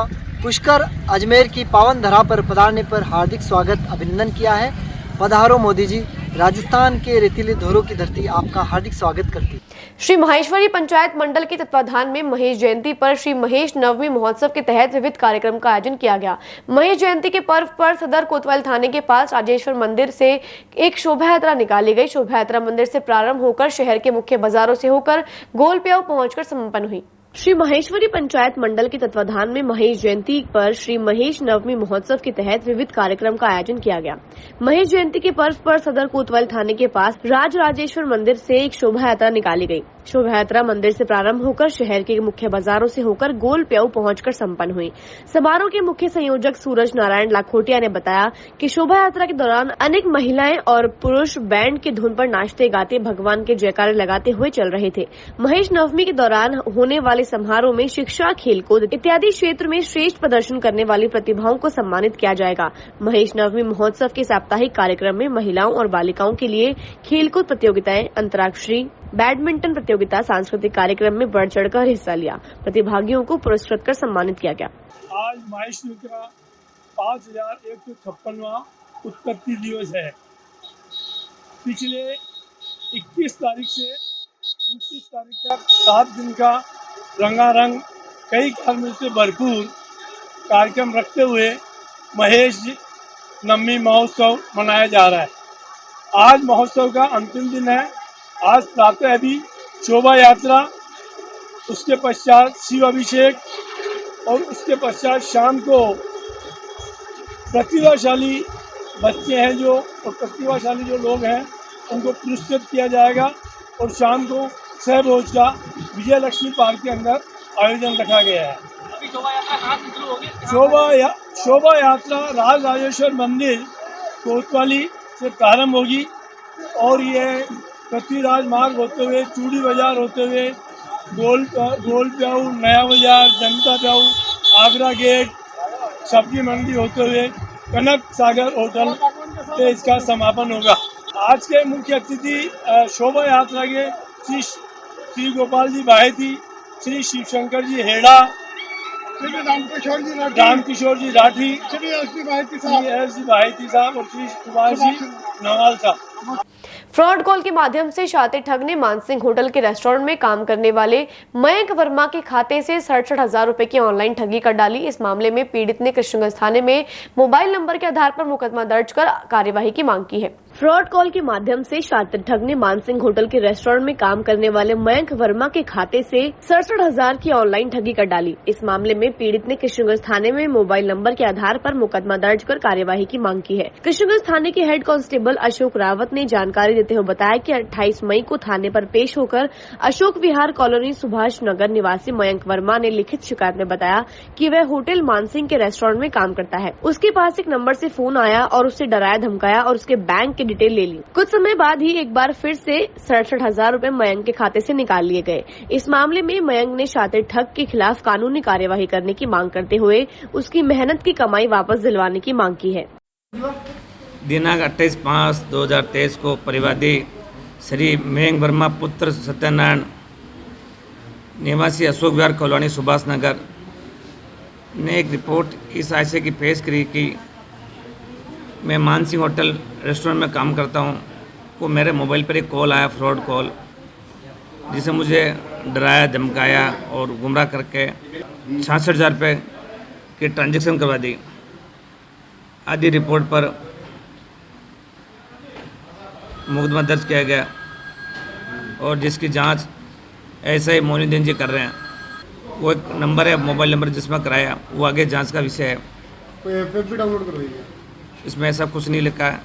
[SPEAKER 16] पुष्कर अजमेर की पावन धरा पर पधारने पर हार्दिक स्वागत अभिनंदन किया है। पधारो मोदी जी, राजस्थान के रेतीले धोरों की धरती आपका हार्दिक स्वागत करती।
[SPEAKER 1] श्री महेश्वरी पंचायत मंडल के तत्वाधान में महेश जयंती पर श्री महेश नवमी महोत्सव के तहत विविध कार्यक्रम का आयोजन किया गया। महेश जयंती के पर्व पर सदर कोतवाल थाने के पास राजेश्वर मंदिर से एक शोभा यात्रा निकाली गई। शोभा यात्रा मंदिर से प्रारंभ होकर शहर के मुख्य बाजारों से होकर गोल प्याऊ पहुंचकर संपन्न हुई। श्री महेश्वरी पंचायत मंडल के तत्वाधान में महेश जयंती पर श्री महेश नवमी महोत्सव के तहत विविध कार्यक्रम का आयोजन किया गया। महेश जयंती के पर्व पर सदर कोतवाल थाने के पास राजेश्वर मंदिर से एक शोभा यात्रा निकाली गई। शोभा यात्रा मंदिर से प्रारंभ होकर शहर के मुख्य बाजारों से होकर गोल प्याऊ पहुंचकर संपन्न हुई। समारोह के मुख्य संयोजक सूरज नारायण लाखोटिया ने बताया कि शोभा यात्रा के दौरान अनेक महिलाएं और पुरुष बैंड की धुन पर नाचते गाते भगवान के जयकारे लगाते हुए चल रहे थे। महेश नवमी के दौरान होने वाले समारोह में शिक्षा, खेलकूद इत्यादि क्षेत्र में श्रेष्ठ प्रदर्शन करने वाली प्रतिभाओं को सम्मानित किया जाएगा। महेश नवमी महोत्सव के साप्ताहिक कार्यक्रम में महिलाओं और बालिकाओं के लिए खेलकूद प्रतियोगिताएं, अंतराक्षरी, बैडमिंटन प्रतियोगिता, सांस्कृतिक कार्यक्रम में बढ़ चढ़कर हिस्सा लिया। प्रतिभागियों को पुरस्कृत कर सम्मानित किया गया।
[SPEAKER 17] आज महेश्वरी का 5156वां उत्पत्ति दिवस है। पिछले 21 तारीख से 29 तारीख तक 7 दिन का रंगारंग कई कारणों से भरपूर कार्यक्रम रखते हुए महेश नवमी महोत्सव मनाया जा रहा है। आज महोत्सव का अंतिम दिन है। आज प्रातः अभी शोभा यात्रा, उसके पश्चात शिव अभिषेक और उसके पश्चात शाम को प्रतिभाशाली बच्चे हैं जो और प्रतिभाशाली जो लोग हैं उनको पुरस्कृत किया जाएगा और शाम को 6 बजे का विजय लक्ष्मी पार्क के अंदर आयोजन रखा गया है। शोभा यात्रा राजेश्वर मंदिर कोतवाली से प्रारंभ होगी और यह पृथ्वीराज मार्ग होते हुए चूड़ी बाजार होते हुए गोल प्याऊ, नया बाजार, जनता प्याऊ, आगरा गेट, सब्जी मंडी होते हुए कनक सागर होटल पे इसका समापन होगा। आज के मुख्य अतिथि शोभा यात्रा के श्री गोपाल जी बाहेती, श्री शिवशंकर जी हेड़ा, रामकिशोर जी राठी, श्री एस जी बाहेती साहब और श्री सुभाष जी नवाल साहब।
[SPEAKER 1] फ्रॉड कॉल के माध्यम से शातिर ठग ने मानसिंह होटल के रेस्टोरेंट में काम करने वाले मयंक वर्मा के खाते से 67,000 रुपए की ऑनलाइन ठगी कर डाली। इस मामले में पीड़ित ने कृष्णगंज थाने में मोबाइल नंबर के आधार पर मुकदमा दर्ज कर कार्यवाही की मांग की है। फ्रॉड कॉल के माध्यम से शातिर ठग ने मानसिंह होटल के रेस्टोरेंट में काम करने वाले मयंक वर्मा के खाते से 67,000 की ऑनलाइन ठगी कर डाली। इस मामले में पीड़ित ने कृष्णगंज थाने में मोबाइल नंबर के आधार पर मुकदमा दर्ज कर कार्यवाही की मांग की है। कृष्णगंज थाने के हेड कांस्टेबल अशोक रावत ने जानकारी देते हुए बताया कि 28 मई को थाने पर पेश होकर अशोक विहार कॉलोनी सुभाष नगर निवासी मयंक वर्मा ने लिखित शिकायत में बताया कि वह होटल मानसिंह के रेस्टोरेंट में काम करता है। उसके पास एक नंबर से फोन आया और उससे डराया धमकाया और उसके बैंक की डिटेल ले ली। कुछ समय बाद ही एक बार फिर से 67,000 रुपए मयंक के खाते से निकाल लिए गए। इस मामले में मयंक ने शातिर ठग के खिलाफ कानूनी कार्यवाही करने की मांग करते हुए उसकी मेहनत की कमाई वापस दिलवाने की मांग की है।
[SPEAKER 18] दिनांक 28/5/2023 को परिवादी श्री मयंक वर्मा पुत्र सत्यनारायण निवासी अशोक विहार कॉलोनी सुभाष नगर ने एक रिपोर्ट इस आशय की पेश करी कि मैं मानसिंह होटल रेस्टोरेंट में काम करता हूं। वो मेरे मोबाइल पर एक कॉल आया, फ्रॉड कॉल, जिसे मुझे डराया, धमकाया और गुमराह करके 66,000 रुपये की ट्रांजैक्शन करवा दी। आदि रिपोर्ट पर मुकदमा दर्ज किया गया और जिसकी जांच ऐसे ही मोइनुद्दीन जी कर रहे हैं। वो एक नंबर है, मोबाइल नंबर जिसमें कराया, वो आगे जांच का विषय है।
[SPEAKER 9] कोई ऐप भी डाउनलोड करवाई है?
[SPEAKER 18] इसमें ऐसा कुछ नहीं लिखा है।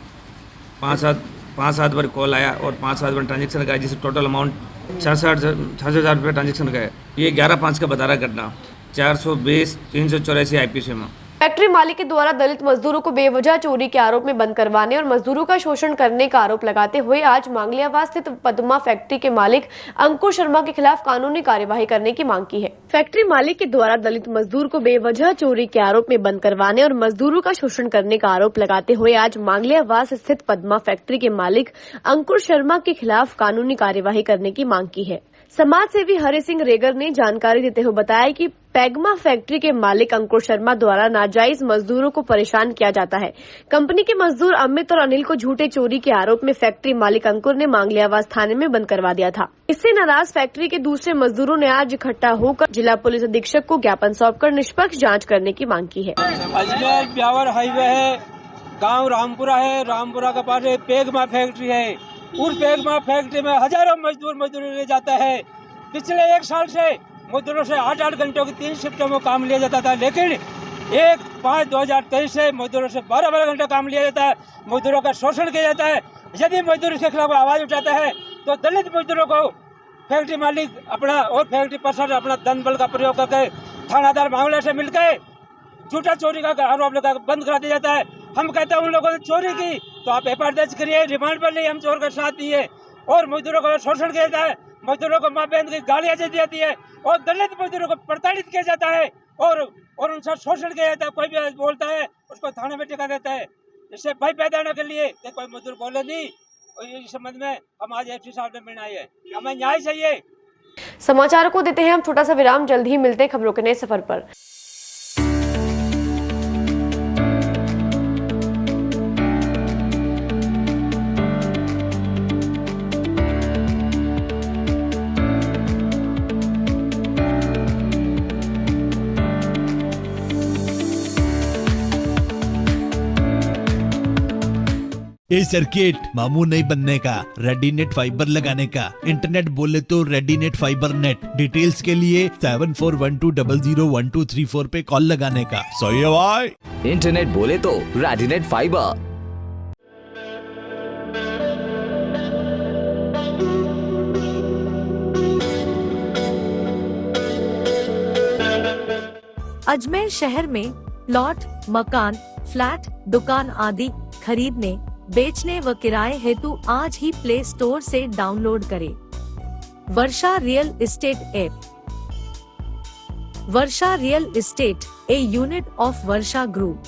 [SPEAKER 18] 5-7 बार कॉल आया और 5-7 बार ट्रांजेक्शन कराया, जिससे टोटल अमाउंट 66,000 रुपये ट्रांजेक्शन गए। ये 11/5 का बता रहा घटना 420-384 IPC में।
[SPEAKER 1] फैक्ट्री मालिक के द्वारा दलित मजदूरों को बेवजह चोरी के आरोप में बंद करवाने और मजदूरों का शोषण करने का आरोप लगाते हुए आज मांगलियावास स्थित पद्मा फैक्ट्री के मालिक अंकुर शर्मा के खिलाफ कानूनी कार्यवाही करने की मांग की है। फैक्ट्री मालिक के द्वारा दलित मजदूर को बेवजह चोरी के आरोप में बंद करवाने और मजदूरों का शोषण करने का आरोप लगाते हुए आज मांगलियावास स्थित पद्मा फैक्ट्री के मालिक अंकुर शर्मा के खिलाफ कानूनी कार्यवाही करने की मांग की है। समाज सेवी हरि सिंह रेगर ने जानकारी देते हुए बताया कि पैगमा फैक्ट्री के मालिक अंकुर शर्मा द्वारा नाजायज मजदूरों को परेशान किया जाता है। कंपनी के मजदूर अमित और अनिल को झूठे चोरी के आरोप में फैक्ट्री मालिक अंकुर ने मांगलियावास थाने में बंद करवा दिया था। इससे नाराज फैक्ट्री के दूसरे मजदूरों ने आज इकट्ठा होकर जिला पुलिस अधीक्षक को ज्ञापन सौंपकर निष्पक्ष जाँच करने की मांग की है।
[SPEAKER 19] अजमेर ब्यावर हाईवे है, गाँव रामपुरा है, रामपुरा के पास पैगमा फैक्ट्री है। उस पैगमा फैक्ट्री में हजारों मजदूरी ले जाता है। पिछले 1 साल से मजदूरों से 8-8 घंटों की 3 शिफ्टों में काम लिया जाता था, लेकिन 1/5/2023 से मजदूरों से 12-12 घंटा काम लिया जाता है। मजदूरों का शोषण किया जाता है। यदि मजदूर के खिलाफ आवाज उठाता है तो दलित मजदूरों को फैक्ट्री मालिक अपना और फैक्ट्री प्रशासन अपना धन बल का प्रयोग करके थानादार मामले से मिलकर झूठा चोरी का आरोप लगा बंद करा दिया जाता है। हम कहते हैं उन लोगों ने चोरी की तो आप FIR दर्ज करिए, रिमांड पर नहीं, हम चोर का साथ दिए। और मजदूरों को शोषण किया जाता है, मजदूरों को माँ बहन की गालियाँ दी जाती है और दलित मजदूरों को प्रताड़ित किया जाता है और उनसे शोषण किया जाता है। कोई भी बोलता है उसको थाने में टिका देता है। इससे भय पैदा होने के लिए कि कोई मजदूर बोले नहीं, और इस संबंध में हम आज FT साहब में मिलने आए हैं। हमें न्याय चाहिए।
[SPEAKER 1] समाचार को देते हैं हम छोटा सा विराम, जल्द ही मिलते हैं खबरों के नए सफर पर।
[SPEAKER 2] ये सर्किट मामूल नहीं बनने का, रेडीनेट फाइबर लगाने का। इंटरनेट बोले तो रेडीनेट फाइबर नेट। डिटेल्स के लिए 7412001234 पे कॉल लगाने का। सही है भाई।
[SPEAKER 3] इंटरनेट बोले तो रेडीनेट फाइबर।
[SPEAKER 4] अजमेर शहर में प्लॉट, मकान, फ्लैट, दुकान आदि खरीदने, बेचने व किराए हेतु आज ही प्ले स्टोर से डाउनलोड करें Varsha real estate app. Varsha real estate, a unit of Varsha group,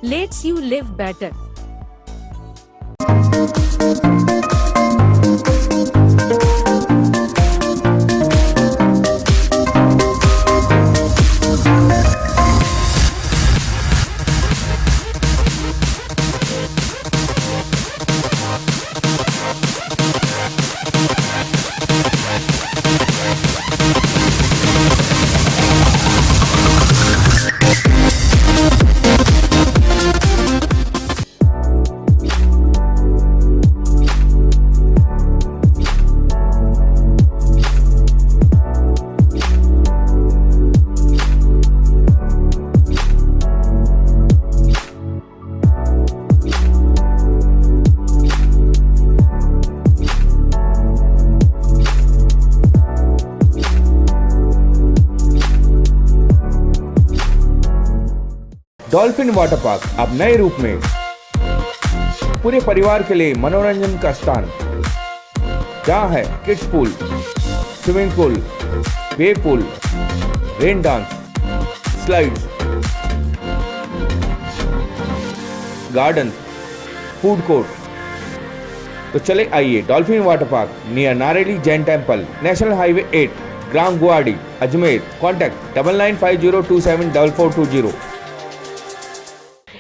[SPEAKER 4] lets you live better.
[SPEAKER 5] Dolphin water park अब नए रूप में पूरे परिवार के लिए मनोरंजन का स्थान, जहां है kids pool, swimming pool, wave pool, rain dance, slides, garden, food court. तो चले आइए dolphin water park near Nareli Jain temple, national highway 8, ग्राम गुआड़ी, अजमेर। कॉन्टैक्ट 9950274420।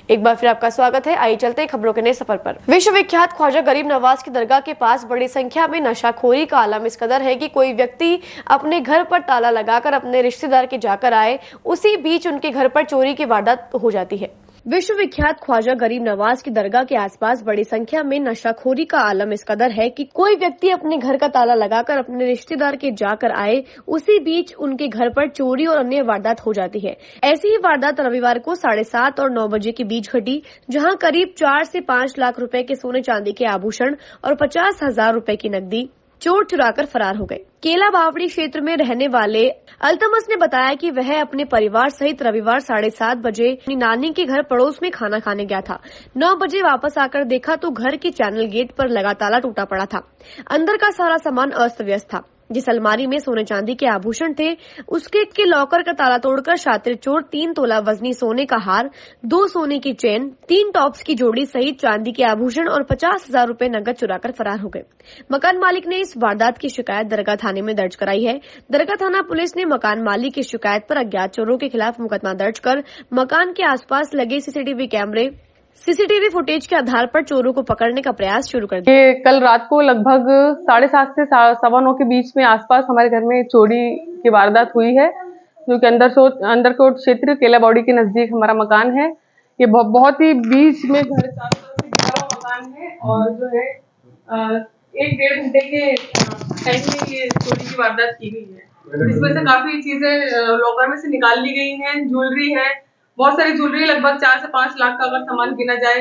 [SPEAKER 1] एक बार फिर आपका स्वागत है। आइए चलते हैं खबरों के नए सफर पर। विश्वविख्यात ख्वाजा गरीब नवाज की दरगाह के पास बड़ी संख्या में नशाखोरी का आलम इस कदर है कि कोई व्यक्ति अपने घर पर ताला लगाकर अपने रिश्तेदार के जाकर आए, उसी बीच उनके घर पर चोरी की वारदात हो जाती है। विश्वविख्यात ख्वाजा गरीब नवाज की दरगाह के आसपास बड़ी संख्या में नशाखोरी का आलम इस कदर है कि कोई व्यक्ति अपने घर का ताला लगाकर अपने रिश्तेदार के जाकर आए, उसी बीच उनके घर पर चोरी और अन्य वारदात हो जाती है। ऐसी ही वारदात रविवार को 7:30 और 9 बजे के बीच घटी, जहां करीब 4 से 5 लाख रुपए के सोने चांदी के आभूषण और 50,000 रुपए की नकदी चोर चुराकर फरार हो गए। केला बावड़ी क्षेत्र में रहने वाले अल्तमस ने बताया कि वह अपने परिवार सहित रविवार 7:30 बजे अपनी नानी के घर पड़ोस में खाना खाने गया था। 9 बजे वापस आकर देखा तो घर के चैनल गेट पर लगा ताला टूटा पड़ा था। अंदर का सारा सामान अस्त व्यस्त था। जिस अलमारी में सोने चांदी के आभूषण थे, उसके लॉकर का ताला तोड़कर शातिर चोर 3 तोला वजनी सोने का हार, 2 सोने की चेन, 3 टॉप्स की जोड़ी सहित चांदी के आभूषण और 50,000 रुपए नकद चुराकर फरार हो गए। मकान मालिक ने इस वारदात की शिकायत दरगाह थाने में दर्ज कराई है। दरगाह थाना पुलिस ने मकान मालिक की शिकायत पर अज्ञात चोरों के खिलाफ मुकदमा दर्ज कर मकान के आसपास लगे सीसीटीवी फुटेज के आधार पर चोरों को पकड़ने का प्रयास शुरू कर दिया।
[SPEAKER 20] कल रात को लगभग 7:30 से 9:15 के बीच में आसपास हमारे घर में चोरी की वारदात हुई है, जो कि अंदरकोट क्षेत्र केला बावड़ी के नजदीक हमारा मकान है। ये बहुत ही बीच में घर चारों तरफ से घिरा हुआ मकान है और जो है 1-1.5 घंटे के टाइम में ये चोरी की वारदात की गई है। इसमें से काफी चीजें लॉकर में से निकाल ली गई हैं। ज्वेलरी है, बहुत सारी ज्वेलरी, लगभग 4 से 5 लाख का अगर सामान गिना जाए,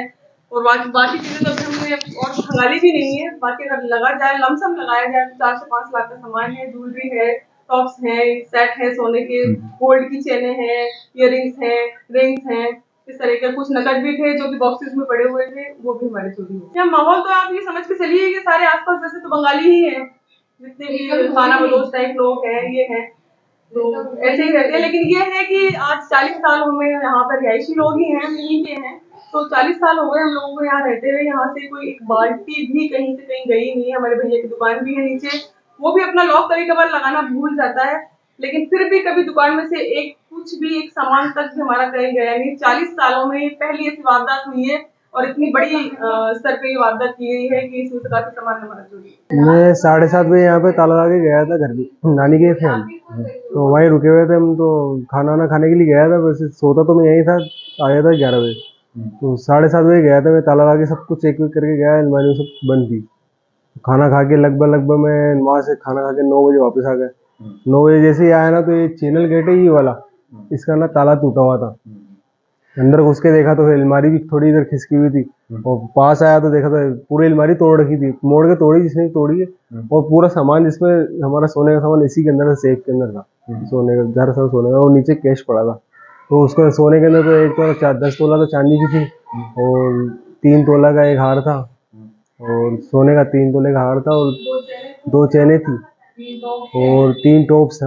[SPEAKER 20] और बाकी चीजें तो अभी हमने और खंगाली भी नहीं है। बाकी अगर लगा जाए, लमसम लगाया जाए तो 4 से 5 लाख का सामान है। ज्वेलरी है, टॉप्स है, सेट है सोने के, गोल्ड की चेनें हैं, इयररिंग्स हैं, रिंग्स हैं, इस तरह के कुछ नकद भी थे जो कि बॉक्सेस में पड़े हुए थे, वो भी हमारे चोरी हुए। यह माहौल तो आप ये समझ के चलिए कि सारे आसपास वैसे तो बंगाली ही हैं, जितने भी खाना बदोश टाइप लोग हैं, ये हैं, तो ऐसे ही रहते हैं। लेकिन ये है कि आज 40 साल हमें यहाँ पर रिहायशी लोग ही हैं, यहीं के हैं, तो 40 साल हो गए हम लोगों को यहाँ रहते हुए। यहाँ से कोई एक बाल्टी भी कहीं से कहीं गई नहीं है। हमारे भैया की दुकान भी है नीचे, वो भी अपना लॉक कभी कभार लगाना भूल जाता है, लेकिन फिर भी कभी दुकान में से कुछ भी एक सामान तक भी हमारा कहीं गया नहीं। 40 सालों में पहली ऐसी वारदात हुई है और इतनी बड़ी स्तर पे वारदात की गई है कि इसमें से काफी सामान हमारा चोरी है।
[SPEAKER 21] मैं 7:30 बजे यहाँ पे ताला लगा के गया था घर में, नानी के थे हम, तो वहीं रुके हुए थे हम। तो खाना खाने के लिए गया था, वैसे सोता तो मैं यहीं था, आया था 11 बजे। तो 7:30 बजे गया था मैं, ताला लगा के सब कुछ चेक करके गया, अलमारी सब बंद थी। खाना खा के लगभग मैं वहाँ से खाना खा के 9 बजे वापस आ गया। 9 बजे जैसे ही आया ना, तो ये चैनल गेट है ये वाला, इसका ना ताला टूटा हुआ था। अंदर घुस के देखा तो अलमारी भी थोड़ी इधर खिसकी हुई थी, और पास आया तो देखा तो पूरी अलमारी तोड़ रखी थी, मोड़ के तोड़ी जिसने तोड़ी है, और पूरा सामान जिसमें हमारा सोने का सामान इसी के अंदर सेफ के अंदर था, सोने का घर सब सोने का, और नीचे कैश पड़ा था। तो उसका सोने के अंदर तो एक तो 10 तोला तो चांदी की थी, और 3 तोला का एक हार था, और सोने का 3 तोले का हार था, और 2 चेनें थी, और 3 टॉप्स थे।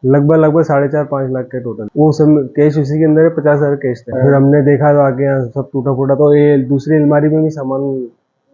[SPEAKER 21] लगभग 4.5-5 लाख के टोटल। वो सब कैश उसी के अंदर 50,000 कैश थे। फिर हमने देखा तो आगे यहाँ सब टूटा फूटा, तो ये दूसरी अलमारी में भी सामान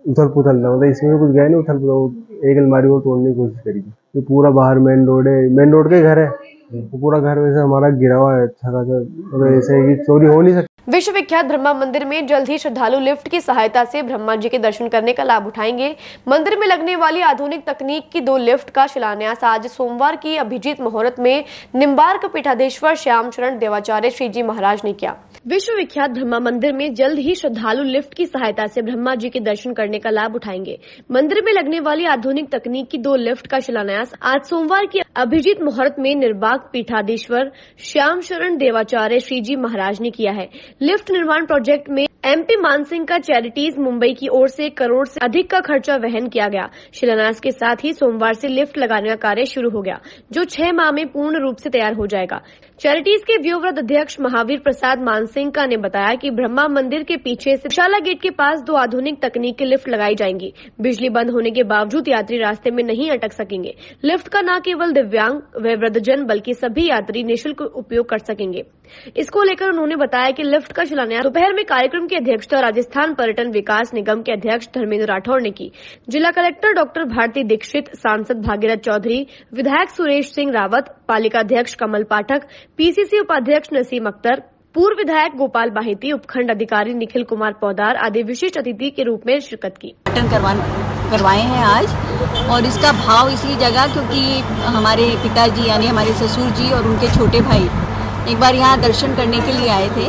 [SPEAKER 21] उथल पुथल था, मतलब इसमें भी कुछ गया नहीं, उथल पुथल। एक अलमारी को तोड़ने की कोशिश करी थी। ये पूरा बाहर मेन रोड है, मेन रोड के घर है, तो पूरा घर वैसे हमारा गिरा हुआ है अच्छा खासा, मतलब ऐसे कि चोरी हो नहीं सकती।
[SPEAKER 1] विश्वविख्यात ब्रह्मा मंदिर में जल्द ही श्रद्धालु लिफ्ट की सहायता से ब्रह्मा जी के दर्शन करने का लाभ उठाएंगे। मंदिर में लगने वाली आधुनिक तकनीक की 2 लिफ्ट का शिलान्यास आज सोमवार की अभिजीत मुहूर्त में निम्बार्क पीठाधीश्वर श्याम शरण देवाचार्य श्री जी महाराज ने किया। विश्वविख्यात ब्रह्मा मंदिर में जल्द ही श्रद्धालु लिफ्ट की सहायता से ब्रह्मा जी के दर्शन करने का लाभ उठाएंगे। मंदिर में लगने वाली आधुनिक तकनीक की 2 लिफ्ट का शिलान्यास आज सोमवार की अभिजीत मुहूर्त में निम्बार्क पीठाधीश्वर श्याम शरण देवाचार्य श्री जी महाराज ने किया है। लिफ्ट निर्माण प्रोजेक्ट में MP मानसिंह का चैरिटीज मुंबई की ओर से 1 करोड़ से अधिक का खर्चा वहन किया गया। शिलान्यास के साथ ही सोमवार से लिफ्ट लगाने का कार्य शुरू हो गया, जो 6 माह में पूर्ण रूप से तैयार हो जाएगा। चैरिटीज के व्योवृत अध्यक्ष महावीर प्रसाद मानसिंह का ने बताया कि ब्रह्मा मंदिर के पीछे से शाला गेट के पास 2 आधुनिक तकनीक की लिफ्ट लगाई जाएंगी। बिजली बंद होने के बावजूद यात्री रास्ते में नहीं अटक सकेंगे। लिफ्ट का न केवल दिव्यांग व वृद्धजन बल्कि सभी यात्री निःशुल्क उपयोग कर सकेंगे। इसको लेकर उन्होंने बताया कि लिफ्ट का शिलान्यास दोपहर में कार्यक्रम की अध्यक्षता राजस्थान पर्यटन विकास निगम के अध्यक्ष धर्मेंद्र राठौड़ ने की। जिला कलेक्टर डॉक्टर भारती दीक्षित, सांसद भागीरथ चौधरी, विधायक सुरेश सिंह रावत, पालिका अध्यक्ष कमल पाठक, पीसीसी उपाध्यक्ष नसीम अख्तर, पूर्व विधायक गोपाल बाहिती, उपखंड अधिकारी निखिल कुमार पौदार आदि विशिष्ट अतिथि के रूप में शिरकत की।
[SPEAKER 6] करवाए हैं आज, और इसका भाव इसलिए जगा क्योंकि हमारे पिताजी यानी हमारे ससुर जी और उनके छोटे भाई एक बार यहाँ दर्शन करने के लिए आए थे।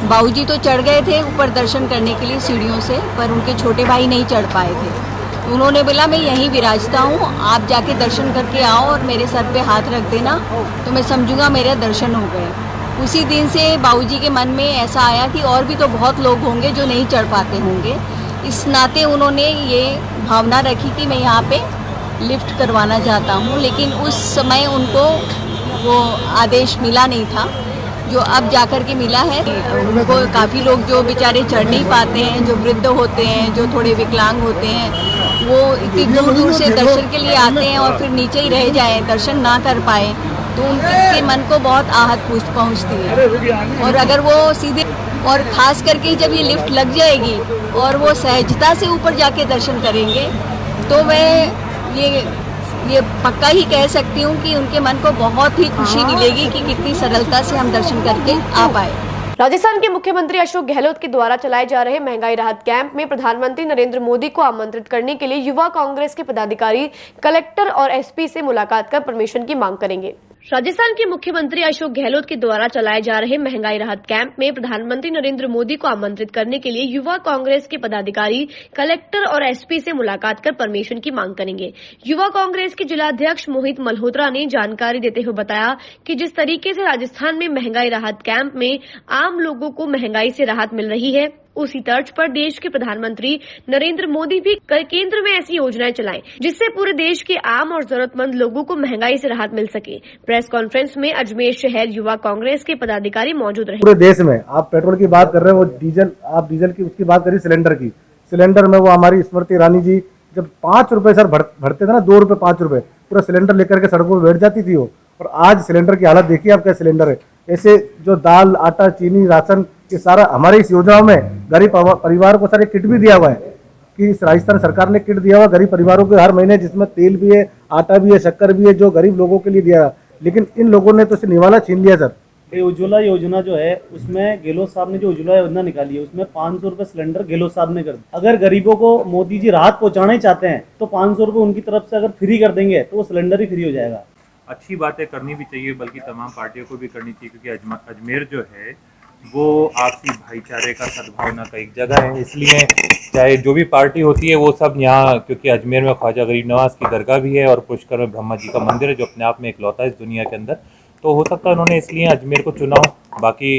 [SPEAKER 6] बाबूजी तो चढ़ गए थे ऊपर दर्शन करने के लिए सीढ़ियों से, पर उनके छोटे भाई नहीं चढ़ पाए थे। उन्होंने बोला मैं यहीं विराजता हूँ, आप जाके दर्शन करके आओ और मेरे सर पे हाथ रख देना तो मैं समझूंगा मेरे दर्शन हो गए। उसी दिन से बाबूजी के मन में ऐसा आया कि और भी तो बहुत लोग होंगे जो नहीं चढ़ पाते होंगे। इस नाते उन्होंने ये भावना रखी कि मैं यहाँ पे लिफ्ट करवाना चाहता हूँ, लेकिन उस समय उनको वो आदेश मिला नहीं था जो अब जाकर के मिला है। उनको काफ़ी लोग जो बेचारे चढ़ नहीं पाते हैं, जो वृद्ध होते हैं, जो थोड़े विकलांग होते हैं, वो इतनी दूर दूर से दर्शन के लिए आते हैं और फिर नीचे ही रह जाएं, दर्शन ना कर पाए, तो उनके मन को बहुत आहत पहुँचती है। और अगर वो सीधे, और ख़ास करके जब ये लिफ्ट लग जाएगी और वो सहजता से ऊपर जाके दर्शन करेंगे तो मैं ये पक्का ही कह सकती हूँ कि उनके मन को बहुत ही खुशी मिलेगी कि कितनी सरलता से हम दर्शन करके आ पाए।
[SPEAKER 1] राजस्थान के मुख्यमंत्री अशोक गहलोत के द्वारा चलाए जा रहे महंगाई राहत कैंप में प्रधानमंत्री नरेंद्र मोदी को आमंत्रित करने के लिए युवा कांग्रेस के पदाधिकारी कलेक्टर और एसपी से मुलाकात कर परमिशन की मांग करेंगे। राजस्थान के मुख्यमंत्री अशोक गहलोत के द्वारा चलाए जा रहे महंगाई राहत कैंप में प्रधानमंत्री नरेंद्र मोदी को आमंत्रित करने के लिए युवा कांग्रेस के पदाधिकारी कलेक्टर और एसपी से मुलाकात कर परमिशन की मांग करेंगे। युवा कांग्रेस के जिला अध्यक्ष मोहित मल्होत्रा ने जानकारी देते हुए बताया कि जिस तरीके से राजस्थान में महंगाई राहत कैंप में आम लोगों को महंगाई से राहत मिल रही है, उसी तर्ज पर देश के प्रधानमंत्री नरेंद्र मोदी भी केंद्र में ऐसी योजनाएं चलाएं जिससे पूरे देश के आम और जरूरतमंद लोगों को महंगाई से राहत मिल सके। प्रेस कॉन्फ्रेंस में अजमेर शहर युवा कांग्रेस के पदाधिकारी मौजूद रहे।
[SPEAKER 9] पूरे देश में आप पेट्रोल की बात कर रहे हैं, वो डीजल, आप डीजल की उसकी बात करिए, सिलेंडर की, सिलेंडर में वो हमारी स्मृति ईरानी जी जब 5 रुपए सर भरते थे ना, 2 रुपए 5 रुपए पूरा सिलेंडर लेकर के सड़कों पर बैठ जाती थी वो, और आज सिलेंडर की हालत देखिए आप क्या सिलेंडर है। ऐसे जो दाल, आटा, चीनी, राशन, ये सारा हमारे इस योजनाओं में गरीब परिवार को सर एक किट भी दिया हुआ है कि इस राजस्थान सरकार ने किट दिया हुआ गरीब परिवारों को हर महीने, जिसमें तेल भी है, आटा भी है, शक्कर भी है, जो गरीब लोगों के लिए दिया। लेकिन इन लोगों ने तो इसे निवाला छीन लिया सर।
[SPEAKER 22] ये उज्ज्वला योजना जो है उसमें गहलोत साहब ने जो उज्ज्वला योजना निकाली है उसमें 500 रुपए सिलेंडर गहलोत साहब ने कर दिया। अगर गरीबों को मोदी जी राहत पहुंचाना ही चाहते हैं तो 500 रुपए उनकी तरफ से अगर फ्री कर देंगे तो वो सिलेंडर ही फ्री हो जाएगा।
[SPEAKER 23] अच्छी बातें करनी भी चाहिए, बल्कि तमाम पार्टियों को भी करनी चाहिए, क्योंकि अजमेर जो है वो आपसी भाईचारे का सद्भावना का एक जगह है। इसलिए चाहे जो भी पार्टी होती है वो सब यहाँ, क्योंकि अजमेर में ख्वाजा गरीब नवाज की दरगाह भी है और पुष्कर में ब्रह्मा जी का मंदिर है जो अपने आप में इकलौता है इस दुनिया के अंदर, तो हो सकता है उन्होंने इसलिए अजमेर को चुना हो। बाकी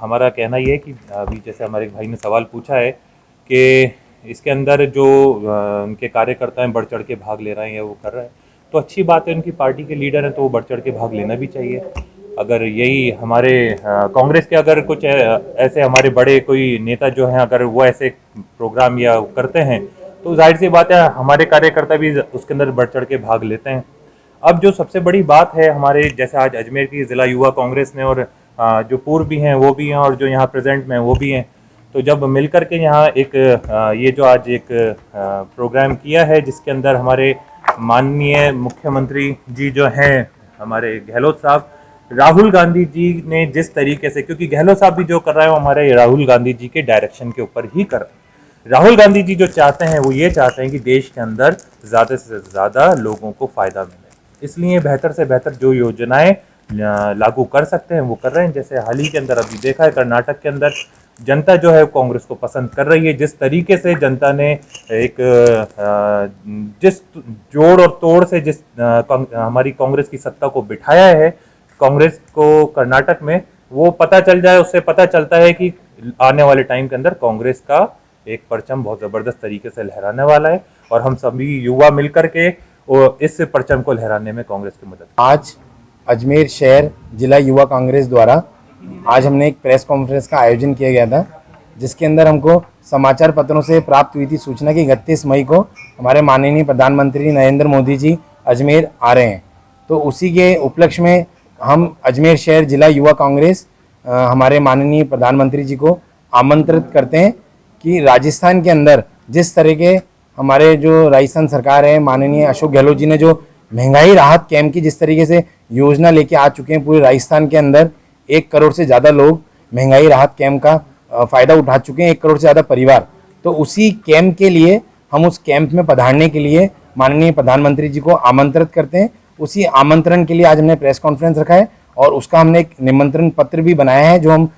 [SPEAKER 23] हमारा कहना ये है कि अभी जैसे हमारे भाई ने सवाल पूछा है कि इसके अंदर जो उनके कार्यकर्ता हैं बढ़ चढ़ के भाग ले रहे हैं या वो कर रहे हैं, तो अच्छी बात है, उनकी पार्टी के लीडर हैं तो वो बढ़ चढ़ के भाग लेना भी चाहिए। अगर यही हमारे कांग्रेस के अगर कुछ ऐसे हमारे बड़े कोई नेता जो हैं अगर वो ऐसे प्रोग्राम या करते हैं तो जाहिर सी बात है हमारे कार्यकर्ता भी उसके अंदर बढ़ चढ़ के भाग लेते हैं। अब जो सबसे बड़ी बात है हमारे, जैसे आज अजमेर की ज़िला युवा कांग्रेस ने और जो पूर्व भी हैं वो भी हैं और जो यहाँ प्रेजेंट में वो भी हैं, तो जब मिल कर के यहाँ एक ये जो आज एक प्रोग्राम किया है जिसके अंदर हमारे माननीय मुख्यमंत्री जी जो हैं हमारे गहलोत साहब, राहुल गांधी जी ने जिस तरीके से, क्योंकि गहलोत साहब भी जो कर रहे हैं वो हमारे राहुल गांधी जी के डायरेक्शन के ऊपर ही कर रहे हैं। राहुल गांधी जी जो चाहते हैं वो ये चाहते हैं कि देश के अंदर ज़्यादा से ज़्यादा लोगों को फ़ायदा मिले, इसलिए बेहतर से बेहतर जो योजनाएं लागू कर सकते हैं वो कर रहे हैं। जैसे हाल ही के अंदर अभी देखा है कर्नाटक के अंदर जनता जो है कांग्रेस को पसंद कर रही है, जिस तरीके से जनता ने एक जिस जोड़ और तोड़ से जिस हमारी कांग्रेस की सत्ता को बिठाया है कांग्रेस को कर्नाटक में, वो पता चल जाए, उससे पता चलता है कि आने वाले टाइम के अंदर कांग्रेस का एक परचम बहुत ज़बरदस्त तरीके से लहराने वाला है और हम सभी युवा मिलकर के इस परचम को लहराने में कांग्रेस की मदद।
[SPEAKER 24] आज अजमेर शहर जिला युवा कांग्रेस द्वारा आज हमने एक प्रेस कॉन्फ्रेंस का आयोजन किया गया था, जिसके अंदर हमको समाचार पत्रों से प्राप्त हुई थी सूचना कि 31 मई को हमारे माननीय प्रधानमंत्री नरेंद्र मोदी जी अजमेर आ रहे हैं। तो उसी के उपलक्ष्य में हम अजमेर शहर जिला युवा कांग्रेस हमारे माननीय प्रधानमंत्री जी को आमंत्रित करते हैं कि राजस्थान के अंदर जिस तरह के हमारे जो राजस्थान सरकार है, माननीय अशोक गहलोत जी ने जो महंगाई राहत कैंप की जिस तरीके से योजना लेके आ चुके हैं, पूरे राजस्थान के अंदर 1 करोड़ से ज़्यादा लोग महंगाई राहत कैंप का फ़ायदा उठा चुके हैं, 1 करोड़ से ज़्यादा परिवार। तो उसी कैंप के लिए हम उस कैंप में पधारने के लिए माननीय प्रधानमंत्री जी को आमंत्रित करते हैं। उसी आमंत्रण के लिए आज हमने प्रेस कॉन्फ्रेंस रखा है और उसका हमने एक निमंत्रण पत्र भी बनाया है, जो हम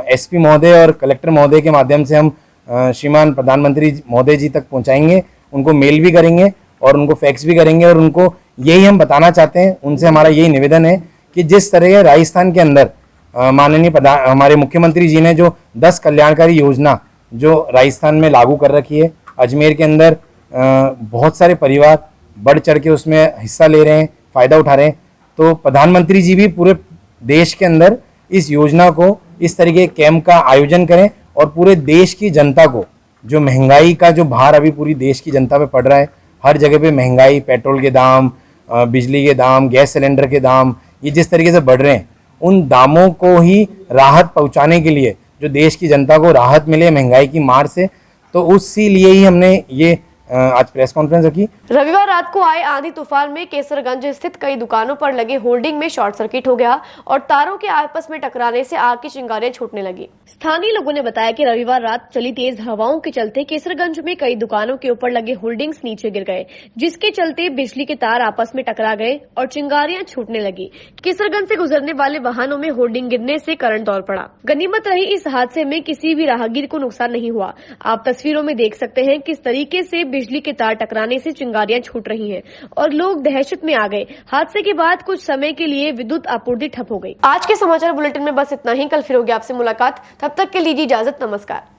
[SPEAKER 24] एसपी महोदय और कलेक्टर महोदय के माध्यम से हम श्रीमान प्रधानमंत्री महोदय जी तक पहुंचाएंगे। उनको मेल भी करेंगे और उनको फैक्स भी करेंगे और उनको यही हम बताना चाहते हैं, उनसे हमारा यही निवेदन है कि जिस तरह राजस्थान के अंदर माननीय हमारे मुख्यमंत्री जी ने जो 10 कल्याणकारी योजना जो राजस्थान में लागू कर रखी है, अजमेर के अंदर बहुत सारे परिवार बढ़ चढ़ के उसमें हिस्सा ले रहे हैं, फ़ायदा उठा रहे हैं। तो प्रधानमंत्री जी भी पूरे देश के अंदर इस योजना को इस तरीके कैंप का आयोजन करें और पूरे देश की जनता को जो महंगाई का जो भार अभी पूरी देश की जनता पे पड़ रहा है, हर जगह पे महंगाई, पेट्रोल के दाम, बिजली के दाम, गैस सिलेंडर के दाम, ये जिस तरीके से बढ़ रहे हैं, उन दामों को ही राहत पहुंचाने के लिए जो देश की जनता को राहत मिले महंगाई की मार से, तो उसी लिए ही हमने ये आज प्रेस कॉन्फ्रेंस रखी।
[SPEAKER 1] रविवार रात को आए आंधी तूफान में केसरगंज स्थित कई दुकानों पर लगे होर्डिंग में शॉर्ट सर्किट हो गया और तारों के आपस में टकराने से आग की चिंगारियां छूटने लगी। स्थानीय लोगों ने बताया कि रविवार रात चली तेज हवाओं के चलते केसरगंज में कई दुकानों के ऊपर लगे होर्डिंग्स नीचे गिर गए, जिसके चलते बिजली के तार आपस में टकरा गए और चिंगारियां छूटने लगी। केसरगंज से गुजरने वाले वाहनों में होर्डिंग गिरने से करंट दौड़ पड़ा। गनीमत रही इस हादसे में किसी भी राहगीर को नुकसान नहीं हुआ। आप तस्वीरों में देख सकते हैं किस तरीके से बिजली के तार टकराने से चिंगारियां छूट रही हैं और लोग दहशत में आ गए। हादसे के बाद कुछ समय के लिए विद्युत आपूर्ति ठप हो गई। आज के समाचार बुलेटिन में बस इतना ही। कल फिर होगी आपसे मुलाकात, तब तक के लीजिए इजाजत। नमस्कार।